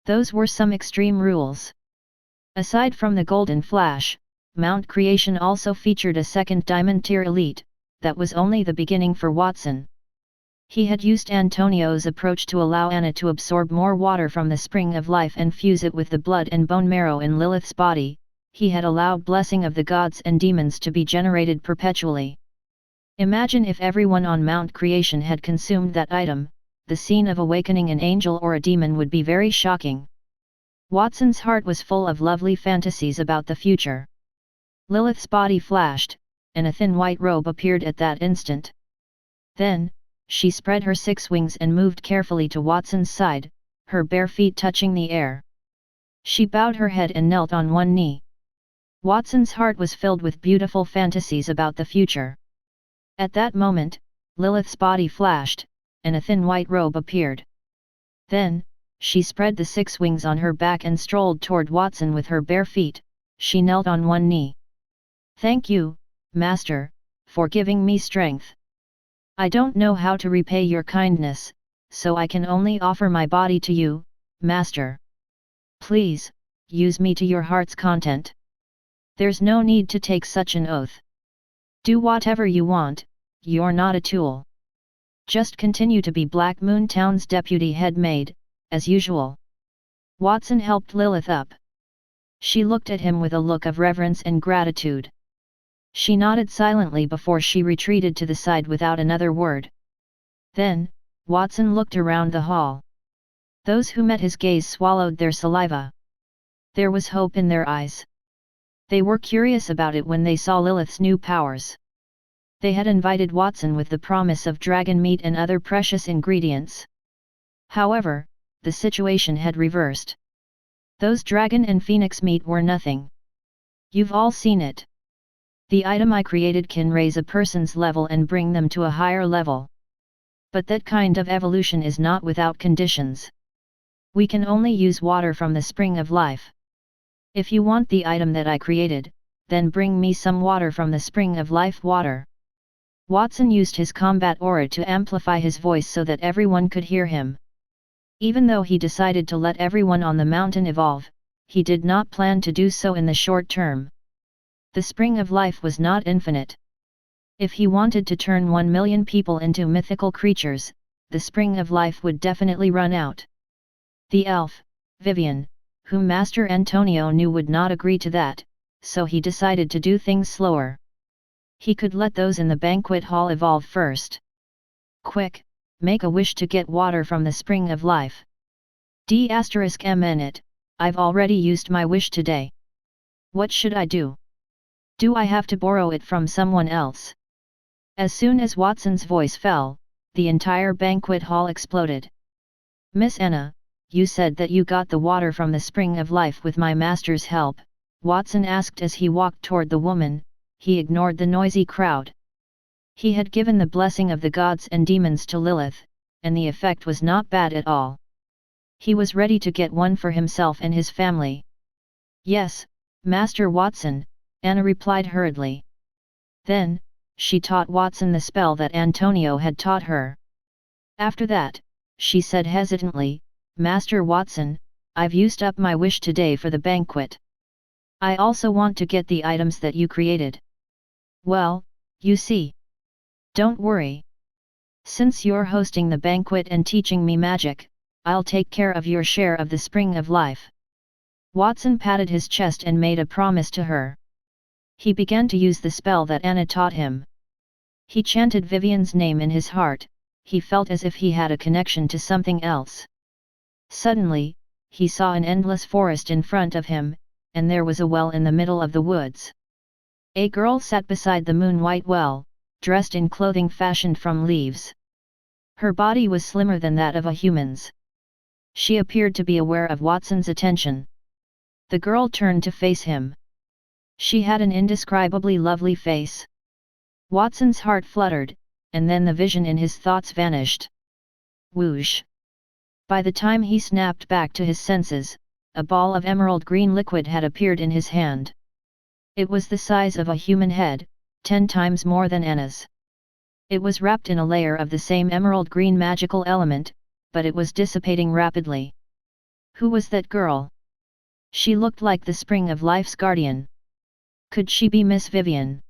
Those were some extreme rules. Aside from the Golden Flash, Mount Creation also featured a second Diamond Tier elite. That was only the beginning for Watson. He had used Antonio's approach to allow Anna to absorb more water from the spring of life and fuse it with the blood and bone marrow in Lilith's body. He had allowed blessing of the gods and demons to be generated perpetually. Imagine if everyone on Mount Creation had consumed that item. The scene of awakening an angel or a demon would be very shocking. Watson's heart was full of lovely fantasies about the future. Lilith's body flashed, and a thin white robe appeared at that instant. Then, she spread her 6 wings and moved carefully to Watson's side, her bare feet touching the air. She bowed her head and knelt on one knee. Watson's heart was filled with beautiful fantasies about the future. At that moment, Lilith's body flashed, and a thin white robe appeared. Then, she spread the 6 wings on her back and strolled toward Watson with her bare feet. She knelt on one knee. "Thank you, Master, for giving me strength. I don't know how to repay your kindness, so I can only offer my body to you, Master. Please, use me to your heart's content. There's no need to take such an oath. Do whatever you want, you're not a tool. Just continue to be Black Moon Town's deputy head maid, as usual." Watson helped Lilith up. She looked at him with a look of reverence and gratitude. She nodded silently before she retreated to the side without another word. Then, Watson looked around the hall. Those who met his gaze swallowed their saliva. There was hope in their eyes. They were curious about it when they saw Lilith's new powers. They had invited Watson with the promise of dragon meat and other precious ingredients. However, the situation had reversed. Those dragon and phoenix meat were nothing. You've all seen it. The item I created can raise a person's level and bring them to a higher level. But that kind of evolution is not without conditions. We can only use water from the spring of life. If you want the item that I created, then bring me some water from the spring of life water. Watson used his combat aura to amplify his voice so that everyone could hear him. Even though he decided to let everyone on the mountain evolve, he did not plan to do so in the short term. The spring of life was not infinite. If he wanted to turn 1 million people into mythical creatures, the spring of life would definitely run out. The elf, Vivian, whom Master Antonio knew would not agree to that, so he decided to do things slower. He could let those in the banquet hall evolve first. Quick, make a wish to get water from the spring of life. D***mn it, I've already used my wish today. What should I do? Do I have to borrow it from someone else? As soon as Watson's voice fell, the entire banquet hall exploded. Miss Anna, you said that you got the water from the spring of life with my master's help, Watson asked as he walked toward the woman. He ignored the noisy crowd. He had given the blessing of the gods and demons to Lilith, and the effect was not bad at all. He was ready to get one for himself and his family. Yes, Master Watson, Anna replied hurriedly. Then, she taught Watson the spell that Antonio had taught her. After that, she said hesitantly, Master Watson, I've used up my wish today for the banquet. I also want to get the items that you created. Well, you see. Don't worry. Since you're hosting the banquet and teaching me magic, I'll take care of your share of the spring of life. Watson patted his chest and made a promise to her. He began to use the spell that Anna taught him. He chanted Vivian's name in his heart. He felt as if he had a connection to something else. Suddenly, he saw an endless forest in front of him, and there was a well in the middle of the woods. A girl sat beside the moon-white well, dressed in clothing fashioned from leaves. Her body was slimmer than that of a human's. She appeared to be aware of Watson's attention. The girl turned to face him. She had an indescribably lovely face. Watson's heart fluttered, and then the vision in his thoughts vanished. Whoosh! By the time he snapped back to his senses, a ball of emerald green liquid had appeared in his hand. It was the size of a human head, 10 times more than Anna's. It was wrapped in a layer of the same emerald green magical element, but it was dissipating rapidly. Who was that girl? She looked like the spring of life's guardian. Could she be Miss Vivian?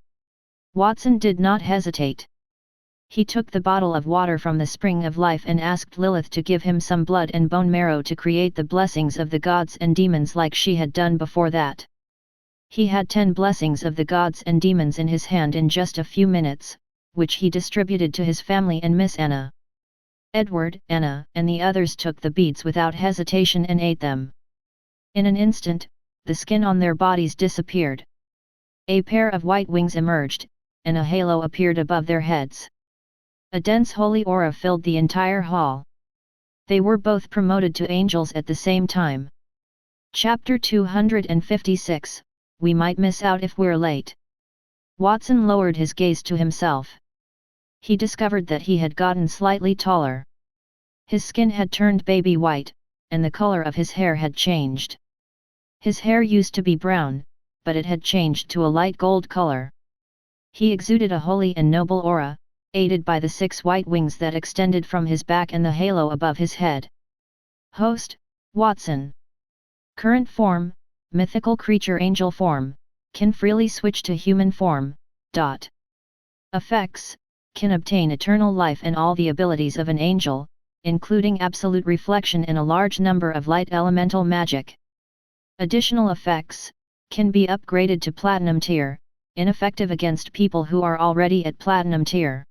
Watson did not hesitate. He took the bottle of water from the spring of life and asked Lilith to give him some blood and bone marrow to create the blessings of the gods and demons like she had done before that. He had 10 blessings of the gods and demons in his hand in just a few minutes, which he distributed to his family and Miss Anna. Edward, Anna, and the others took the beads without hesitation and ate them. In an instant, the skin on their bodies disappeared. A pair of white wings emerged, and a halo appeared above their heads. A dense holy aura filled the entire hall. They were both promoted to angels at the same time. Chapter 256, We might miss out if we're late. Watson lowered his gaze to himself. He discovered that he had gotten slightly taller. His skin had turned baby white, and the color of his hair had changed. His hair used to be brown, but it had changed to a light gold color. He exuded a holy and noble aura, aided by the 6 white wings that extended from his back and the halo above his head. Host, Watson. Current form, mythical creature angel form, can freely switch to human form. Effects, can obtain eternal life and all the abilities of an angel, including absolute reflection and a large number of light elemental magic. Additional effects, can be upgraded to platinum tier, ineffective against people who are already at platinum tier.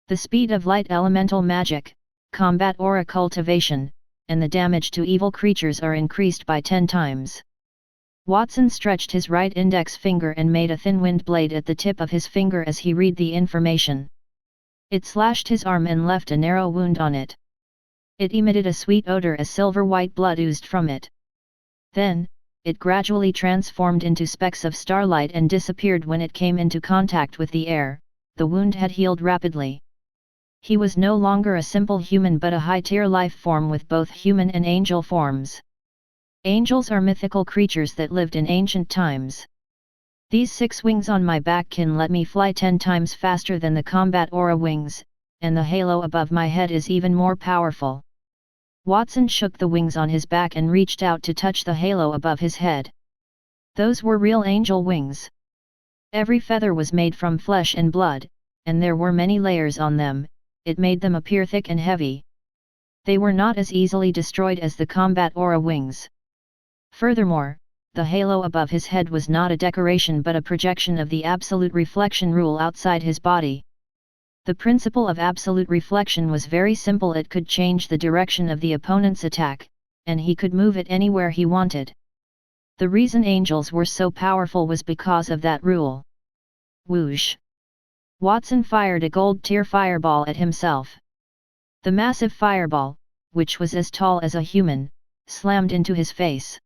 The speed of light elemental magic, combat aura cultivation, and the damage to evil creatures are increased by 10 times. Watson stretched his right index finger and made a thin wind blade at the tip of his finger as he read the information. It slashed his arm and left a narrow wound on it. It emitted a sweet odor as silver-white blood oozed from it. Then, it gradually transformed into specks of starlight and disappeared when it came into contact with the air. The wound had healed rapidly. He was no longer a simple human but a high-tier life form with both human and angel forms. Angels are mythical creatures that lived in ancient times. These 6 wings on my back can let me fly 10 times faster than the combat aura wings, and the halo above my head is even more powerful. Watson shook the wings on his back and reached out to touch the halo above his head. Those were real angel wings. Every feather was made from flesh and blood, and there were many layers on them. It made them appear thick and heavy. They were not as easily destroyed as the combat aura wings. Furthermore, the halo above his head was not a decoration but a projection of the absolute reflection rule outside his body. The principle of absolute reflection was very simple. It could change the direction of the opponent's attack, and he could move it anywhere he wanted. The reason angels were so powerful was because of that rule. Whoosh! Watson fired a gold tier fireball at himself. The massive fireball, which was as tall as a human, slammed into his face.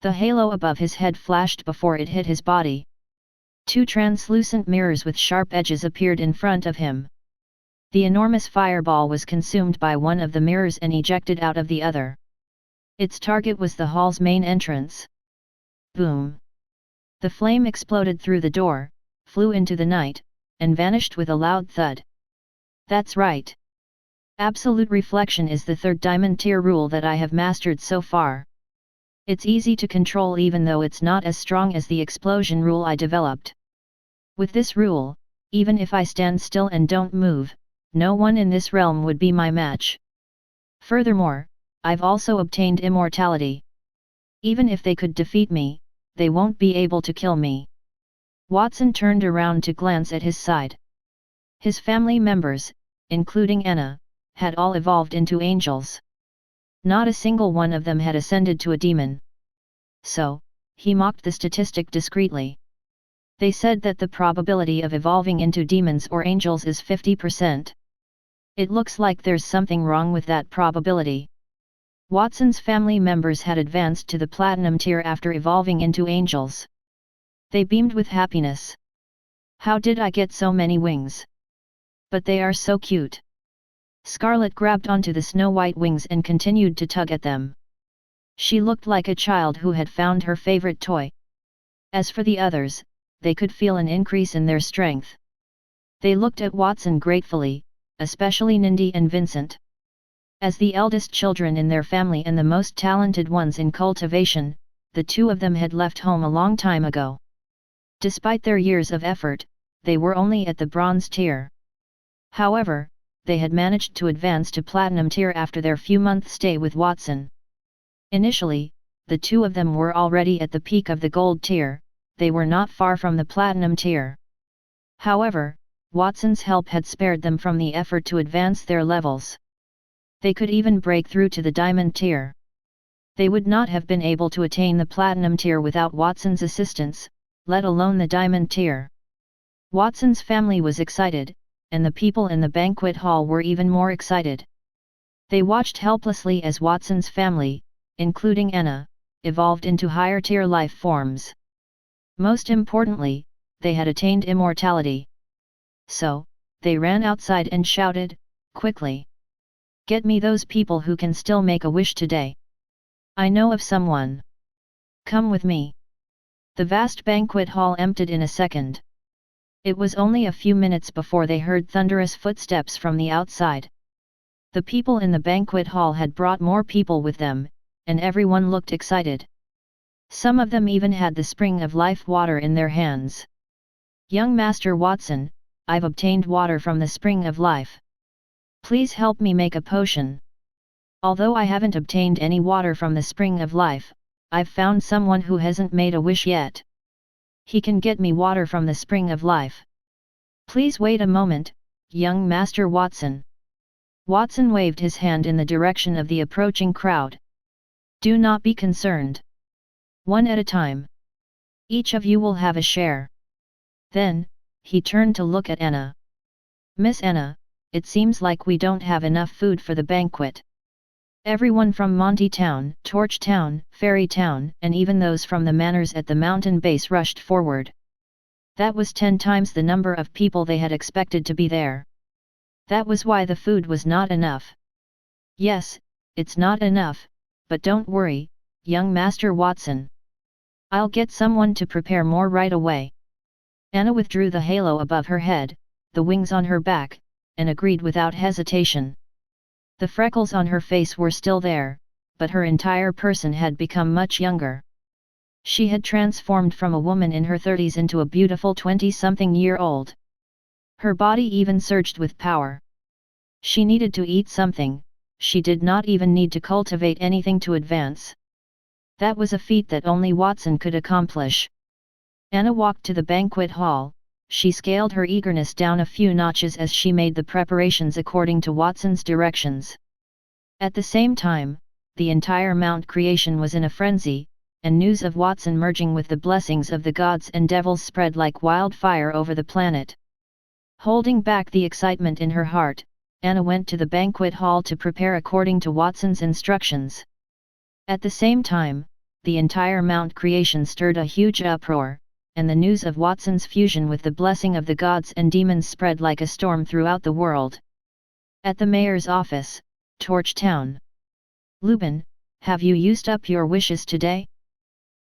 The halo above his head flashed before it hit his body. 2 translucent mirrors with sharp edges appeared in front of him. The enormous fireball was consumed by one of the mirrors and ejected out of the other. Its target was the hall's main entrance. Boom! The flame exploded through the door, flew into the night, and vanished with a loud thud. That's right. Absolute reflection is the 3rd diamond tier rule that I have mastered so far. It's easy to control even though it's not as strong as the explosion rule I developed. With this rule, even if I stand still and don't move, no one in this realm would be my match. Furthermore, I've also obtained immortality. Even if they could defeat me, they won't be able to kill me. Watson turned around to glance at his side. His family members, including Anna, had all evolved into angels. Not a single one of them had ascended to a demon. So, he mocked the statistic discreetly. They said that the probability of evolving into demons or angels is 50%. It looks like there's something wrong with that probability. Watson's family members had advanced to the platinum tier after evolving into angels. They beamed with happiness. How did I get so many wings? But they are so cute. Scarlet grabbed onto the snow-white wings and continued to tug at them. She looked like a child who had found her favorite toy. As for the others, they could feel an increase in their strength. They looked at Watson gratefully, especially Nindy and Vincent. As the eldest children in their family and the most talented ones in cultivation, the 2 of them had left home a long time ago. Despite their years of effort, they were only at the bronze tier. However, they had managed to advance to platinum tier after their few-month stay with Watson. Initially, the 2 of them were already at the peak of the gold tier. They were not far from the platinum tier. However, Watson's help had spared them from the effort to advance their levels. They could even break through to the diamond tier. They would not have been able to attain the platinum tier without Watson's assistance, let alone the diamond tier. Watson's family was excited, and the people in the banquet hall were even more excited. They watched helplessly as Watson's family, including Anna, evolved into higher tier life forms. Most importantly, they had attained immortality. So, they ran outside and shouted, "Quickly! Get me those people who can still make a wish today. I know of someone. Come with me." The vast banquet hall emptied in a second. It was only a few minutes before they heard thunderous footsteps from the outside. The people in the banquet hall had brought more people with them, and everyone looked excited. Some of them even had the spring of life water in their hands. "Young Master Watson, I've obtained water from the spring of life. Please help me make a potion. Although I haven't obtained any water from the spring of life, I've found someone who hasn't made a wish yet. He can get me water from the spring of life. Please wait a moment, young Master Watson." Watson waved his hand in the direction of the approaching crowd. "Do not be concerned. One at a time. Each of you will have a share." Then, he turned to look at Anna. "Miss Anna, it seems like we don't have enough food for the banquet." Everyone from Monty Town, Torch Town, Fairy Town, and even those from the manors at the mountain base rushed forward. That was 10 times the number of people they had expected to be there. That was why the food was not enough. "Yes, it's not enough, but don't worry, young Master Watson. I'll get someone to prepare more right away. Anna withdrew the halo above her head, the wings on her back, and agreed without hesitation. The freckles on her face were still there, but her entire person had become much younger. She had transformed from a woman in her 30s into a beautiful 20-something-year-old. Her body even surged with power. She needed to eat something, she did not even need to cultivate anything to advance. That was a feat that only Watson could accomplish. Anna walked to the banquet hall, she scaled her eagerness down a few notches as she made the preparations according to Watson's directions. At the same time, the entire Mount Creation was in a frenzy, and news of Watson merging with the blessings of the gods and devils spread like wildfire over the planet. Holding back the excitement in her heart, Anna went to the banquet hall to prepare according to Watson's instructions. At the same time, the entire Mount Creation stirred a huge uproar, and the news of Watson's fusion with the blessing of the gods and demons spread like a storm throughout the world. At the mayor's office, Torch Town. Lupin, have you used up your wishes today?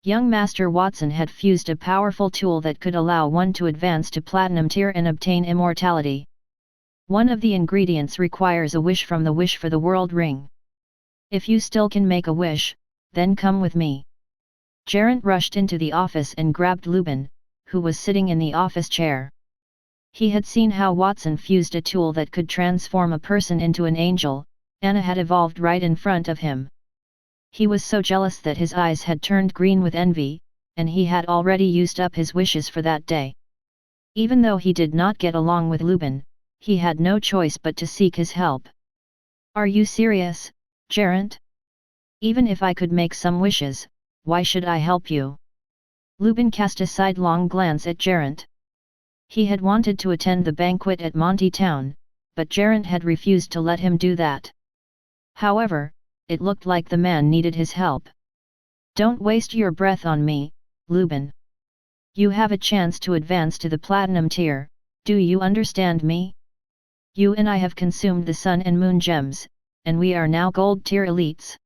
Young Master Watson had fused a powerful tool that could allow one to advance to Platinum tier and obtain immortality. One of the ingredients requires a wish from the Wish for the World ring. If you still can make a wish, then come with me. Geraint rushed into the office and grabbed Lupin, who was sitting in the office chair. He had seen how Watson fused a tool that could transform a person into an angel. Anna had evolved right in front of him. He was so jealous that his eyes had turned green with envy, and he had already used up his wishes for that day. Even though he did not get along with Lupin, he had no choice but to seek his help. Are you serious, Geraint? Even if I could make some wishes, why should I help you? Lupin cast a sidelong glance at Geraint. He had wanted to attend the banquet at Monty Town, but Geraint had refused to let him do that. However, it looked like the man needed his help. Don't waste your breath on me, Lupin. You have a chance to advance to the Platinum tier, do you understand me? You and I have consumed the Sun and Moon gems, and we are now Gold tier elites.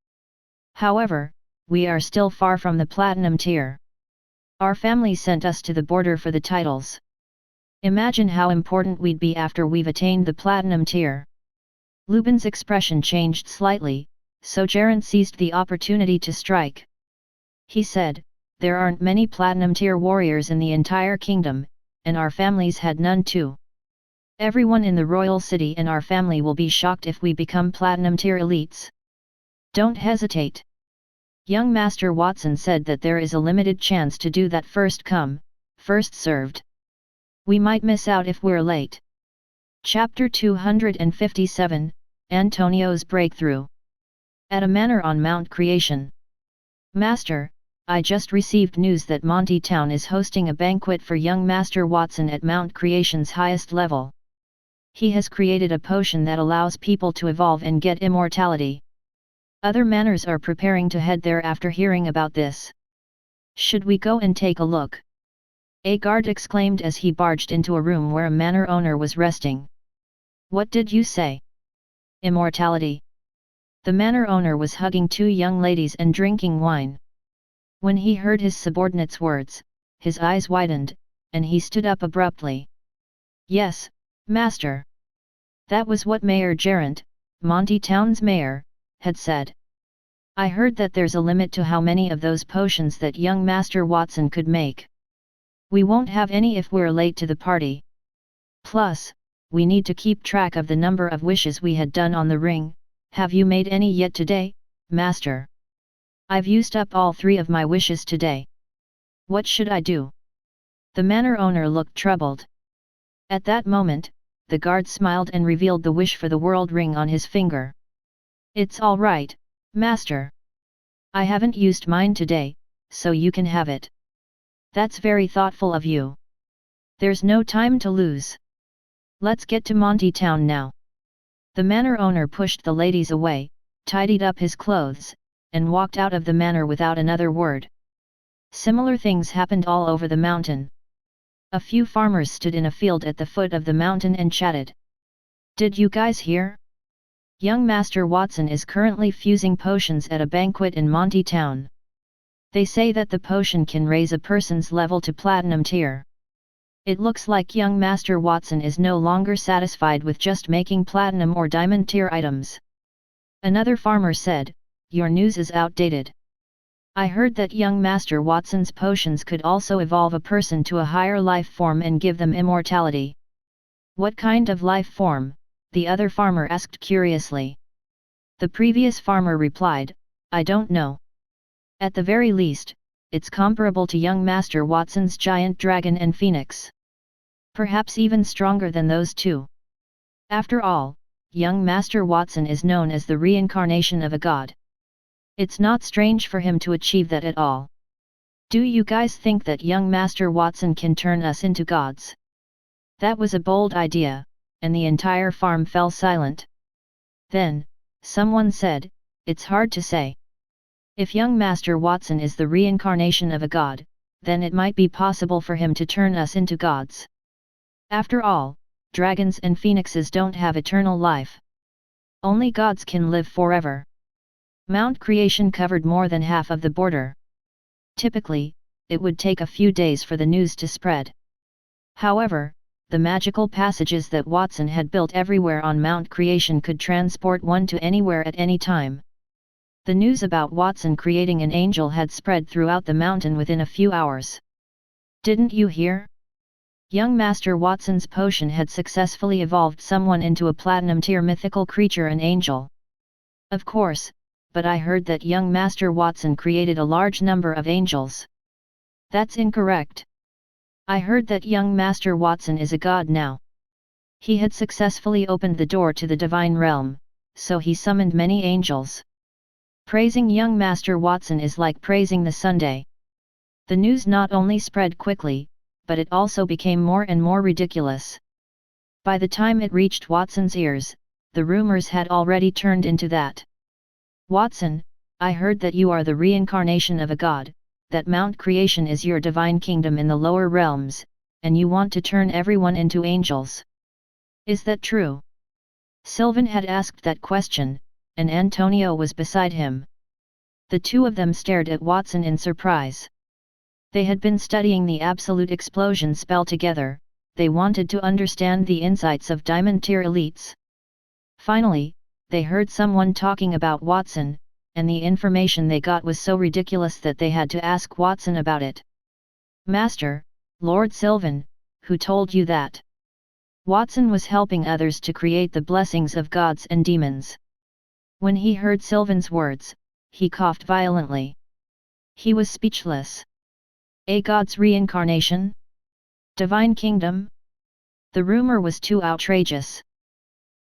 However, we are still far from the Platinum tier. Our family sent us to the border for the titles. Imagine how important we'd be after we've attained the Platinum tier. Lupin's expression changed slightly, so Geraint seized the opportunity to strike. He said, there aren't many Platinum tier warriors in the entire kingdom, and our families had none too. Everyone in the royal city and our family will be shocked if we become Platinum tier elites. Don't hesitate. Young Master Watson said that there is a limited chance to do that first come, first served. We might miss out if we're late. Chapter 257, Antonio's Breakthrough. At a manor on Mount Creation. Master, I just received news that Monty Town is hosting a banquet for young Master Watson at Mount Creation's highest level. He has created a potion that allows people to evolve and get immortality. Other manors are preparing to head there after hearing about this. Should we go and take a look? A guard exclaimed as he barged into a room where a manor owner was resting. What did you say? Immortality. The manor owner was hugging two young ladies and drinking wine. When he heard his subordinate's words, his eyes widened, and he stood up abruptly. Yes, Master. That was what Mayor Geraint, Monty Town's mayor, had said. I heard that there's a limit to how many of those potions that young Master Watson could make. We won't have any if we're late to the party. Plus, we need to keep track of the number of wishes we had done on the ring. Have you made any yet today, Master? I've used up all 3 of my wishes today. What should I do? The manor owner looked troubled. At that moment, the guard smiled and revealed the Wish for the World ring on his finger. It's all right, Master. I haven't used mine today, so you can have it. That's very thoughtful of you. There's no time to lose. Let's get to Monty Town now. The manor owner pushed the ladies away, tidied up his clothes, and walked out of the manor without another word. Similar things happened all over the mountain. A few farmers stood in a field at the foot of the mountain and chatted. Did you guys hear? Young Master Watson is currently fusing potions at a banquet in Monty Town. They say that the potion can raise a person's level to platinum tier. It looks like young Master Watson is no longer satisfied with just making platinum or diamond tier items. Another farmer said, "Your news is outdated. I heard that young Master Watson's potions could also evolve a person to a higher life form and give them immortality." "What kind of life form?" the other farmer asked curiously. The previous farmer replied, "I don't know. At the very least, it's comparable to young Master Watson's giant dragon and phoenix. Perhaps even stronger than those two. After all, young Master Watson is known as the reincarnation of a god. It's not strange for him to achieve that at all. Do you guys think that young Master Watson can turn us into gods?" That was a bold idea, and the entire farm fell silent. Then, someone said, "It's hard to say. If young Master Watson is the reincarnation of a god, then it might be possible for him to turn us into gods. After all, dragons and phoenixes don't have eternal life. Only gods can live forever." Mount Creation covered more than half of the border. Typically, it would take a few days for the news to spread. However, the magical passages that Watson had built everywhere on Mount Creation could transport one to anywhere at any time. The news about Watson creating an angel had spread throughout the mountain within a few hours. "Didn't you hear? Young Master Watson's potion had successfully evolved someone into a platinum tier mythical creature, an angel." "Of course, but I heard that young Master Watson created a large number of angels." "That's incorrect. I heard that young Master Watson is a god now. He had successfully opened the door to the divine realm, so he summoned many angels. Praising young Master Watson is like praising the Sunday." The news not only spread quickly, but it also became more and more ridiculous. By the time it reached Watson's ears, the rumors had already turned into that. "Watson, I heard that you are the reincarnation of a god, that Mount Creation is your divine kingdom in the lower realms, and you want to turn everyone into angels. Is that true?" Sylvan had asked that question, and Antonio was beside him. The two of them stared at Watson in surprise. They had been studying the absolute explosion spell together. They wanted to understand the insights of diamond tier elites. Finally, they heard someone talking about Watson, and the information they got was so ridiculous that they had to ask Watson about it. "Master, Lord Sylvan, who told you that?" Watson was helping others to create the blessings of gods and demons. When he heard Sylvan's words, he coughed violently. He was speechless. A god's reincarnation? Divine kingdom? The rumor was too outrageous.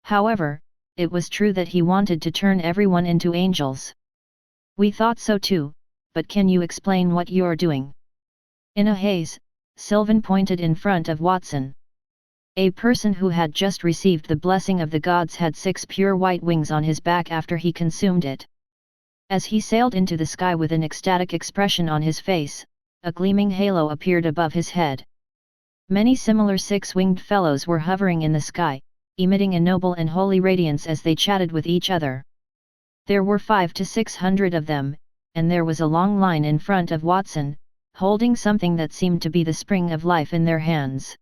However, it was true that he wanted to turn everyone into angels. "We thought so too, but can you explain what you're doing?" In a haze, Sylvan pointed in front of Watson. A person who had just received the blessing of the gods had 6 pure white wings on his back after he consumed it. As he sailed into the sky with an ecstatic expression on his face, a gleaming halo appeared above his head. Many similar 6-winged fellows were hovering in the sky, emitting a noble and holy radiance as they chatted with each other. There were 500 to 600 of them, and there was a long line in front of Watson, holding something that seemed to be the spring of life in their hands.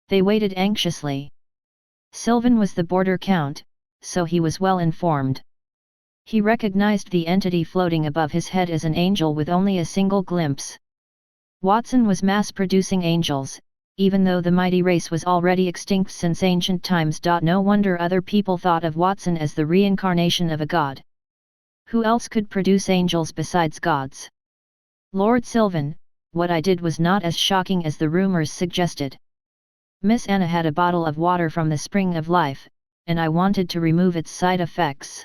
They waited anxiously. Sylvan was the border count, so he was well informed. He recognized the entity floating above his head as an angel with only a single glimpse. Watson was mass-producing angels, even though the mighty race was already extinct since ancient times. No wonder other people thought of Watson as the reincarnation of a god. Who else could produce angels besides gods? "Lord Sylvan, what I did was not as shocking as the rumors suggested. Miss Anna had a bottle of water from the spring of life, and I wanted to remove its side effects.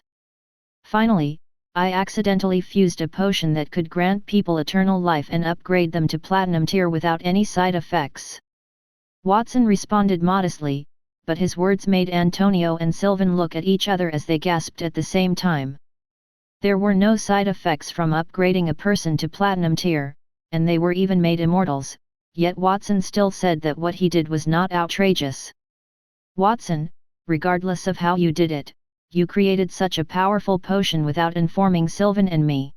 Finally, I accidentally fused a potion that could grant people eternal life and upgrade them to platinum tier without any side effects." Watson responded modestly, but his words made Antonio and Sylvan look at each other as they gasped at the same time. There were no side effects from upgrading a person to platinum tier, and they were even made immortals, yet Watson still said that what he did was not outrageous. "Watson, regardless of how you did it, you created such a powerful potion without informing Sylvan and me.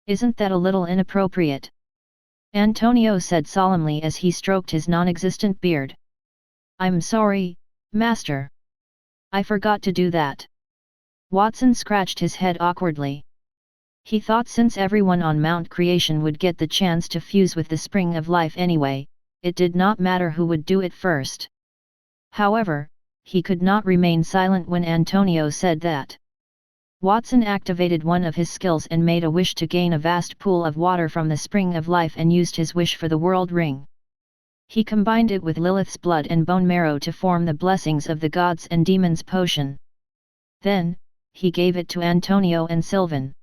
Isn't that a little inappropriate? Antonio said solemnly as he stroked his non-existent beard. I'm sorry, Master. I forgot to do that. Watson scratched his head awkwardly. He thought since everyone on Mount Creation would get the chance to fuse with the Spring of Life anyway, it did not matter who would do it first. However, he could not remain silent when Antonio said that. Watson activated one of his skills and made a wish to gain a vast pool of water from the Spring of Life and used his wish for the World Ring. He combined it with Lilith's blood and bone marrow to form the Blessings of the Gods and Demons potion. Then, he gave it to Antonio and Sylvan.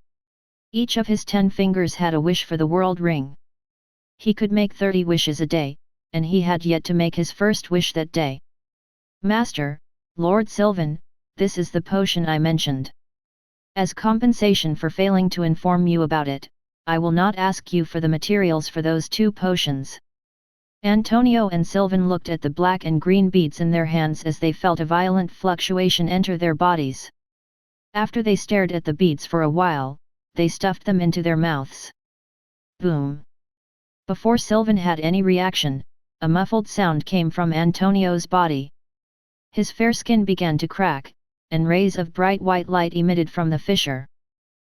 Each of his 10 fingers had a wish for the World Ring. He could make 30 wishes a day, and he had yet to make his first wish that day. Master, Lord Sylvan, this is the potion I mentioned. As compensation for failing to inform you about it, I will not ask you for the materials for those 2 potions. Antonio and Sylvan looked at the black and green beads in their hands as they felt a violent fluctuation enter their bodies. After they stared at the beads for a while, they stuffed them into their mouths. Boom! Before Sylvan had any reaction, a muffled sound came from Antonio's body. His fair skin began to crack, and rays of bright white light emitted from the fissure.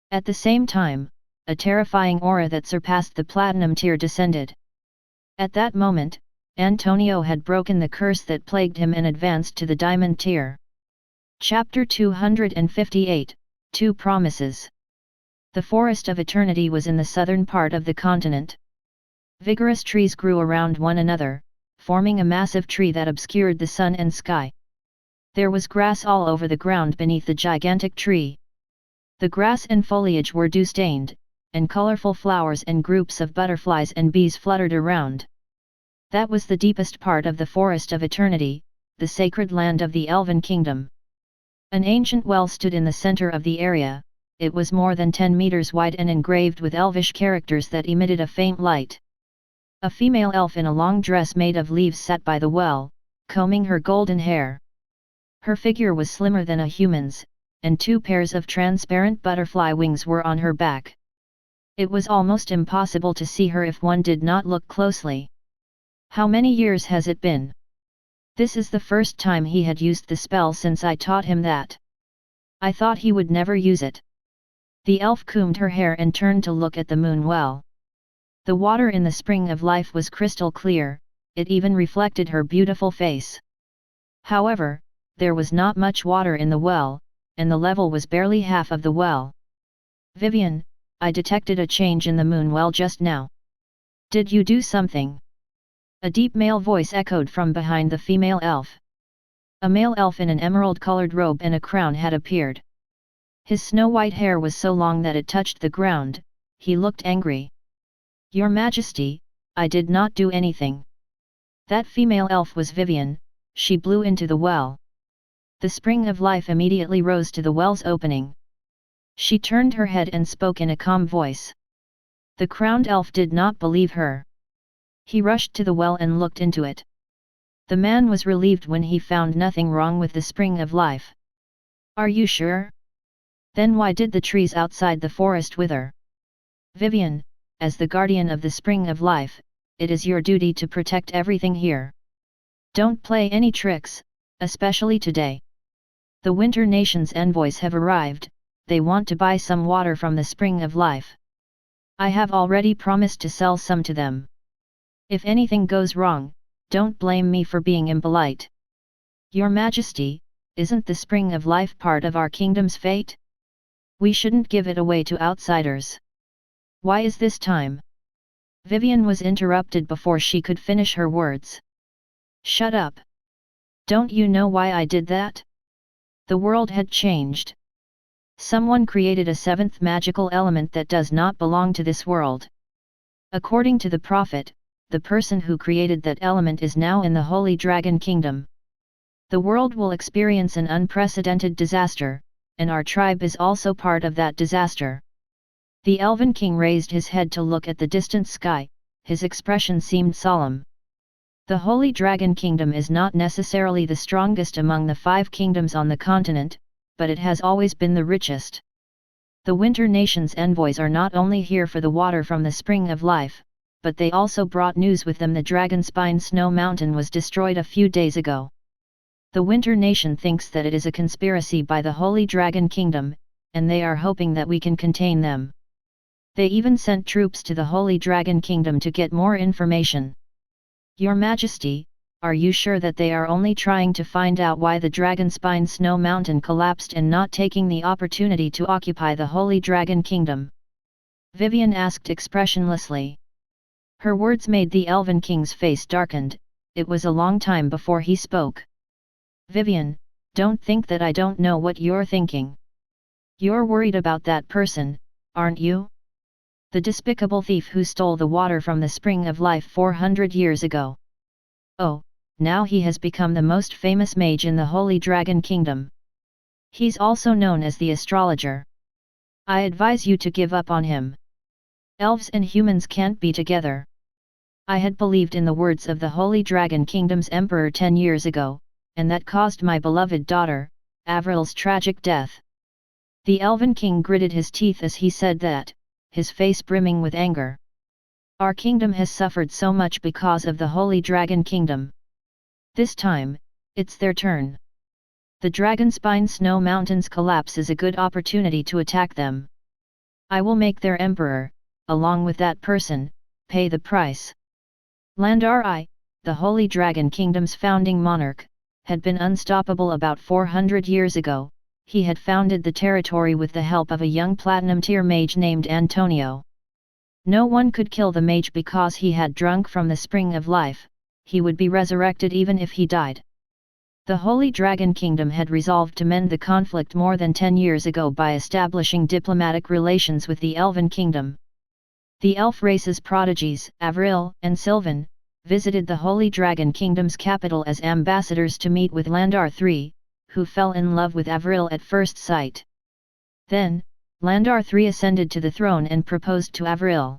At the same time, a terrifying aura that surpassed the platinum tier descended. At that moment, Antonio had broken the curse that plagued him and advanced to the diamond tier. Chapter 258, 2 Promises. The Forest of Eternity was in the southern part of the continent. Vigorous trees grew around one another, forming a massive tree that obscured the sun and sky. There was grass all over the ground beneath the gigantic tree. The grass and foliage were dew-stained, and colorful flowers and groups of butterflies and bees fluttered around. That was the deepest part of the Forest of Eternity, the sacred land of the Elven Kingdom. An ancient well stood in the center of the area. It was more than 10 meters wide and engraved with elvish characters that emitted a faint light. A female elf in a long dress made of leaves sat by the well, combing her golden hair. Her figure was slimmer than a human's, and 2 pairs of transparent butterfly wings were on her back. It was almost impossible to see her if one did not look closely. How many years has it been? This is the first time he had used the spell since I taught him that. I thought he would never use it. The elf combed her hair and turned to look at the moon well. The water in the Spring of Life was crystal clear, it even reflected her beautiful face. However, there was not much water in the well, and the level was barely half of the well. Vivian, I detected a change in the moon well just now. Did you do something? A deep male voice echoed from behind the female elf. A male elf in an emerald-colored robe and a crown had appeared. His snow-white hair was so long that it touched the ground. He looked angry. Your Majesty, I did not do anything. That female elf was Vivian. She blew into the well. The Spring of Life immediately rose to the well's opening. She turned her head and spoke in a calm voice. The crowned elf did not believe her. He rushed to the well and looked into it. The man was relieved when he found nothing wrong with the Spring of Life. Are you sure? Then why did the trees outside the forest wither? Vivian, as the guardian of the Spring of Life, it is your duty to protect everything here. Don't play any tricks, especially today. The Winter Nation's envoys have arrived. They want to buy some water from the Spring of Life. I have already promised to sell some to them. If anything goes wrong, don't blame me for being impolite. Your Majesty, isn't the Spring of Life part of our kingdom's fate? We shouldn't give it away to outsiders. Why is this time? Vivian was interrupted before she could finish her words. Shut up. Don't you know why I did that? The world had changed. Someone created a 7th magical element that does not belong to this world. According to the prophet, the person who created that element is now in the Holy Dragon Kingdom. The world will experience an unprecedented disaster, and our tribe is also part of that disaster. The Elven King raised his head to look at the distant sky. His expression seemed solemn. The Holy Dragon Kingdom is not necessarily the strongest among the 5 kingdoms on the continent, but it has always been the richest. The Winter Nation's envoys are not only here for the water from the Spring of Life, but they also brought news with them. The Dragonspine Snow Mountain was destroyed a few days ago. The Winter Nation thinks that it is a conspiracy by the Holy Dragon Kingdom, and they are hoping that we can contain them. They even sent troops to the Holy Dragon Kingdom to get more information. Your Majesty, are you sure that they are only trying to find out why the Dragonspine Snow Mountain collapsed and not taking the opportunity to occupy the Holy Dragon Kingdom? Vivian asked expressionlessly. Her words made the Elven King's face darkened. It was a long time before he spoke. Vivian, don't think that I don't know what you're thinking. You're worried about that person, aren't you? The despicable thief who stole the water from the Spring of Life 400 years ago. Oh, now he has become the most famous mage in the Holy Dragon Kingdom. He's also known as the astrologer. I advise you to give up on him. Elves and humans can't be together. I had believed in the words of the Holy Dragon Kingdom's emperor 10 years ago, and that caused my beloved daughter, Avril's tragic death. The Elven King gritted his teeth as he said that, his face brimming with anger. Our kingdom has suffered so much because of the Holy Dragon Kingdom. This time, it's their turn. The Dragonspine Snow Mountain's collapse is a good opportunity to attack them. I will make their emperor, along with that person, pay the price. Landar I, the Holy Dragon Kingdom's founding monarch, had been unstoppable about 400 years ago. He had founded the territory with the help of a young platinum-tier mage named Antonio. No one could kill the mage because he had drunk from the Spring of Life. He would be resurrected even if he died. The Holy Dragon Kingdom had resolved to mend the conflict more than 10 years ago by establishing diplomatic relations with the Elven Kingdom. The elf race's prodigies, Avril and Sylvan, visited the Holy Dragon Kingdom's capital as ambassadors to meet with Landar III, who fell in love with Avril at first sight. Then, Landar III ascended to the throne and proposed to Avril.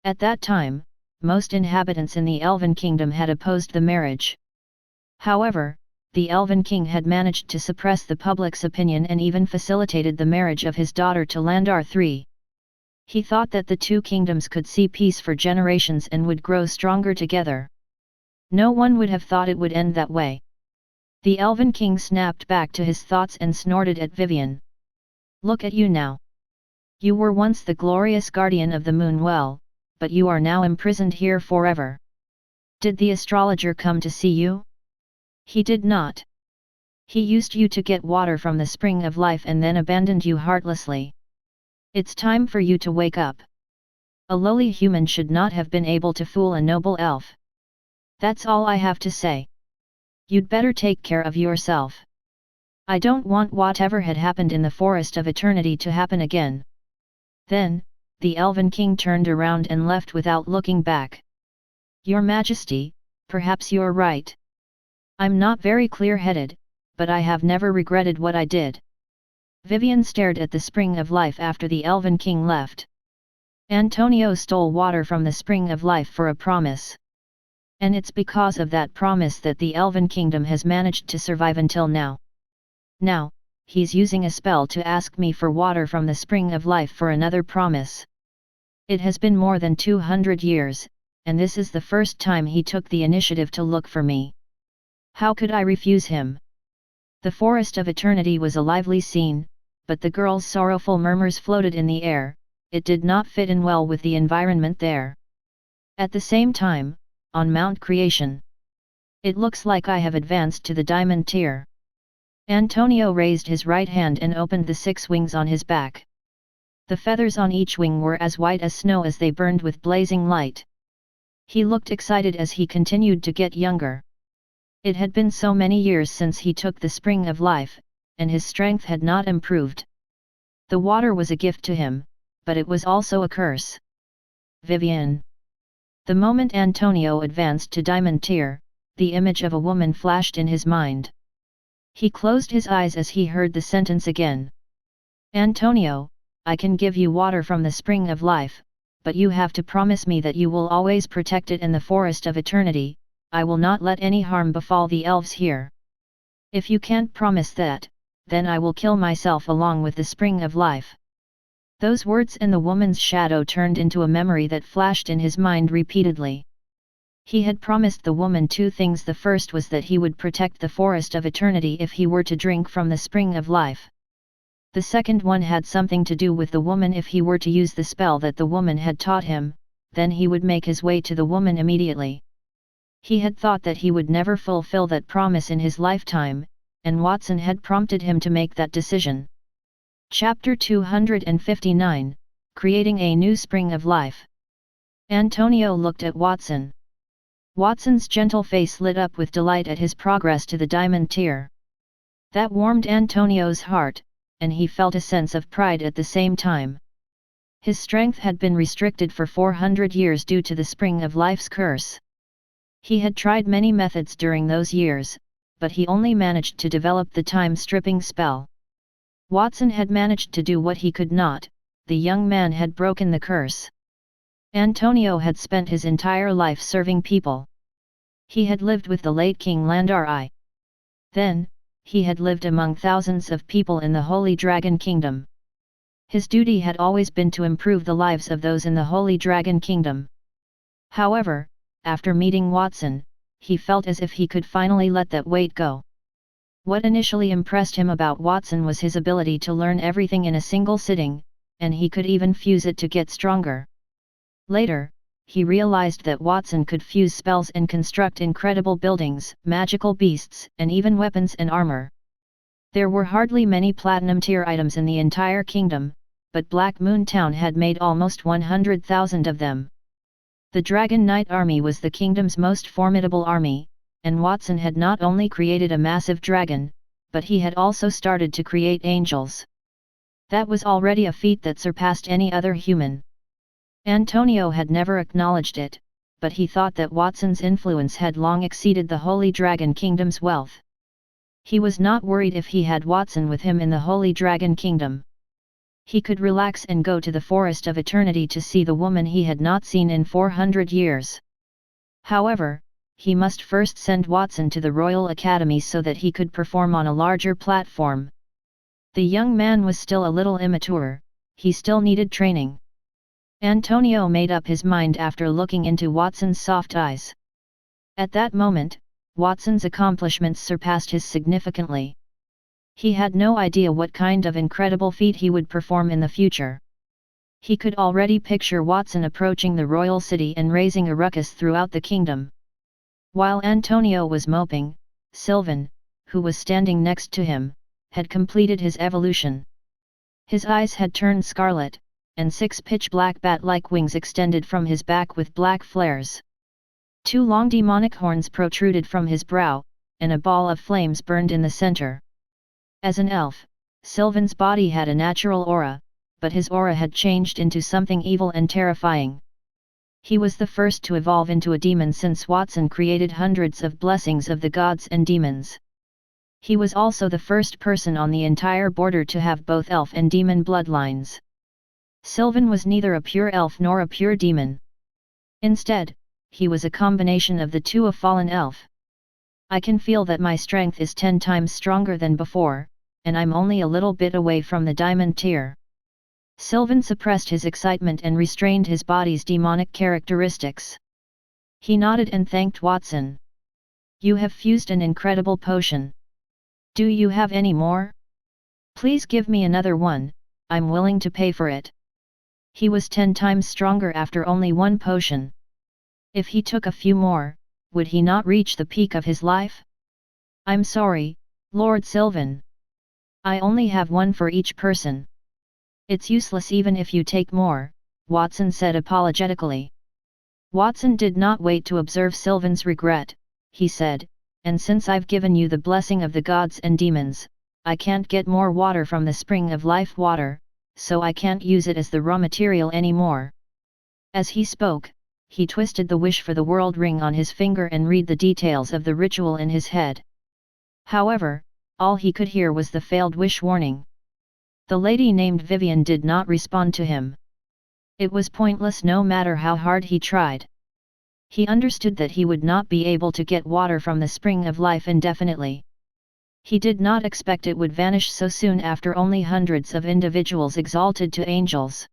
At that time, most inhabitants in the Elven Kingdom had opposed the marriage. However, the Elven King had managed to suppress the public's opinion and even facilitated the marriage of his daughter to Landar III. He thought that the two kingdoms could see peace for generations and would grow stronger together. No one would have thought it would end that way. The Elven King snapped back to his thoughts and snorted at Vivian. Look at you now. You were once the glorious guardian of the moon well, but you are now imprisoned here forever. Did the astrologer come to see you? He did not. He used you to get water from the Spring of Life and then abandoned you heartlessly. It's time for you to wake up. A lowly human should not have been able to fool a noble elf. That's all I have to say. You'd better take care of yourself. I don't want whatever had happened in the Forest of Eternity to happen again. Then, the Elven King turned around and left without looking back. Your Majesty, perhaps you're right. I'm not very clear-headed, but I have never regretted what I did. Vivian stared at the Spring of Life after the Elven King left. Antonio stole water from the Spring of Life for a promise. And it's because of that promise that the Elven Kingdom has managed to survive until now. Now, he's using a spell to ask me for water from the Spring of Life for another promise. It has been more than 200 years, and this is the first time he took the initiative to look for me. How could I refuse him? The Forest of Eternity was a lively scene, but the girl's sorrowful murmurs floated in the air. It did not fit in well with the environment there. At the same time, on Mount Creation, it looks like I have advanced to the diamond tier. Antonio raised his right hand and opened the 6 wings on his back. The feathers on each wing were as white as snow as they burned with blazing light. He looked excited as he continued to get younger. It had been so many years since he took the Spring of Life, and his strength had not improved. The water was a gift to him, but it was also a curse. Vivian. The moment Antonio advanced to diamond tier, the image of a woman flashed in his mind. He closed his eyes as he heard the sentence again. Antonio, I can give you water from the Spring of Life, but you have to promise me that you will always protect it in the Forest of Eternity. I will not let any harm befall the elves here. If you can't promise that, then I will kill myself along with the Spring of Life. Those words and the woman's shadow turned into a memory that flashed in his mind repeatedly. He had promised the woman two things. The first was that he would protect the forest of eternity if he were to drink from the spring of life. The second one had something to do with the woman. If he were to use the spell that the woman had taught him, then he would make his way to the woman immediately. He had thought that he would never fulfill that promise in his lifetime, and Watson had prompted him to make that decision. Chapter 259, Creating a New Spring of Life. Antonio looked at Watson. Watson's gentle face lit up with delight at his progress to the diamond tier. That warmed Antonio's heart, and he felt a sense of pride at the same time. His strength had been restricted for 400 years due to the spring of life's curse. He had tried many methods during those years, but he only managed to develop the time-stripping spell. Watson had managed to do what he could not. The young man had broken the curse. Antonio had spent his entire life serving people. He had lived with the late King Landar I. Then, he had lived among thousands of people in the Holy Dragon Kingdom. His duty had always been to improve the lives of those in the Holy Dragon Kingdom. However, after meeting Watson, he felt as if he could finally let that weight go. What initially impressed him about Watson was his ability to learn everything in a single sitting, and he could even fuse it to get stronger. Later, he realized that Watson could fuse spells and construct incredible buildings, magical beasts, and even weapons and armor. There were hardly many platinum tier items in the entire kingdom, but Black Moon Town had made almost 100,000 of them. The Dragon Knight army was the kingdom's most formidable army, and Watson had not only created a massive dragon, but he had also started to create angels. That was already a feat that surpassed any other human. Antonio had never acknowledged it, but he thought that Watson's influence had long exceeded the Holy Dragon Kingdom's wealth. He was not worried if he had Watson with him in the Holy Dragon Kingdom. He could relax and go to the Forest of Eternity to see the woman he had not seen in 400 years. However, he must first send Watson to the Royal Academy so that he could perform on a larger platform. The young man was still a little immature, he still needed training. Antonio made up his mind after looking into Watson's soft eyes. At that moment, Watson's accomplishments surpassed his significantly. He had no idea what kind of incredible feat he would perform in the future. He could already picture Watson approaching the royal city and raising a ruckus throughout the kingdom. While Antonio was moping, Sylvan, who was standing next to him, had completed his evolution. His eyes had turned scarlet, and 6 pitch-black bat-like wings extended from his back with black flares. 2 long demonic horns protruded from his brow, and a ball of flames burned in the center. As an elf, Sylvan's body had a natural aura, but his aura had changed into something evil and terrifying. He was the first to evolve into a demon since Watson created hundreds of blessings of the gods and demons. He was also the first person on the entire border to have both elf and demon bloodlines. Sylvan was neither a pure elf nor a pure demon. Instead, he was a combination of the two, a fallen elf. I can feel that my strength is 10 times stronger than before, and I'm only a little bit away from the diamond tier. Sylvan suppressed his excitement and restrained his body's demonic characteristics. He nodded and thanked Watson. You have fused an incredible potion. Do you have any more? Please give me another one, I'm willing to pay for it. He was 10 times stronger after only one potion. If he took a few more, would he not reach the peak of his life? I'm sorry, Lord Sylvan. I only have one for each person. It's useless even if you take more, Watson said apologetically. Watson did not wait to observe Sylvan's regret, he said, and since I've given you the blessing of the gods and demons, I can't get more water from the spring of life water, so I can't use it as the raw material anymore. As he spoke, he twisted the wish for the world ring on his finger and read the details of the ritual in his head. However, all he could hear was the failed wish warning. The lady named Vivian did not respond to him. It was pointless no matter how hard he tried. He understood that he would not be able to get water from the spring of life indefinitely. He did not expect it would vanish so soon after only hundreds of individuals exalted to angels.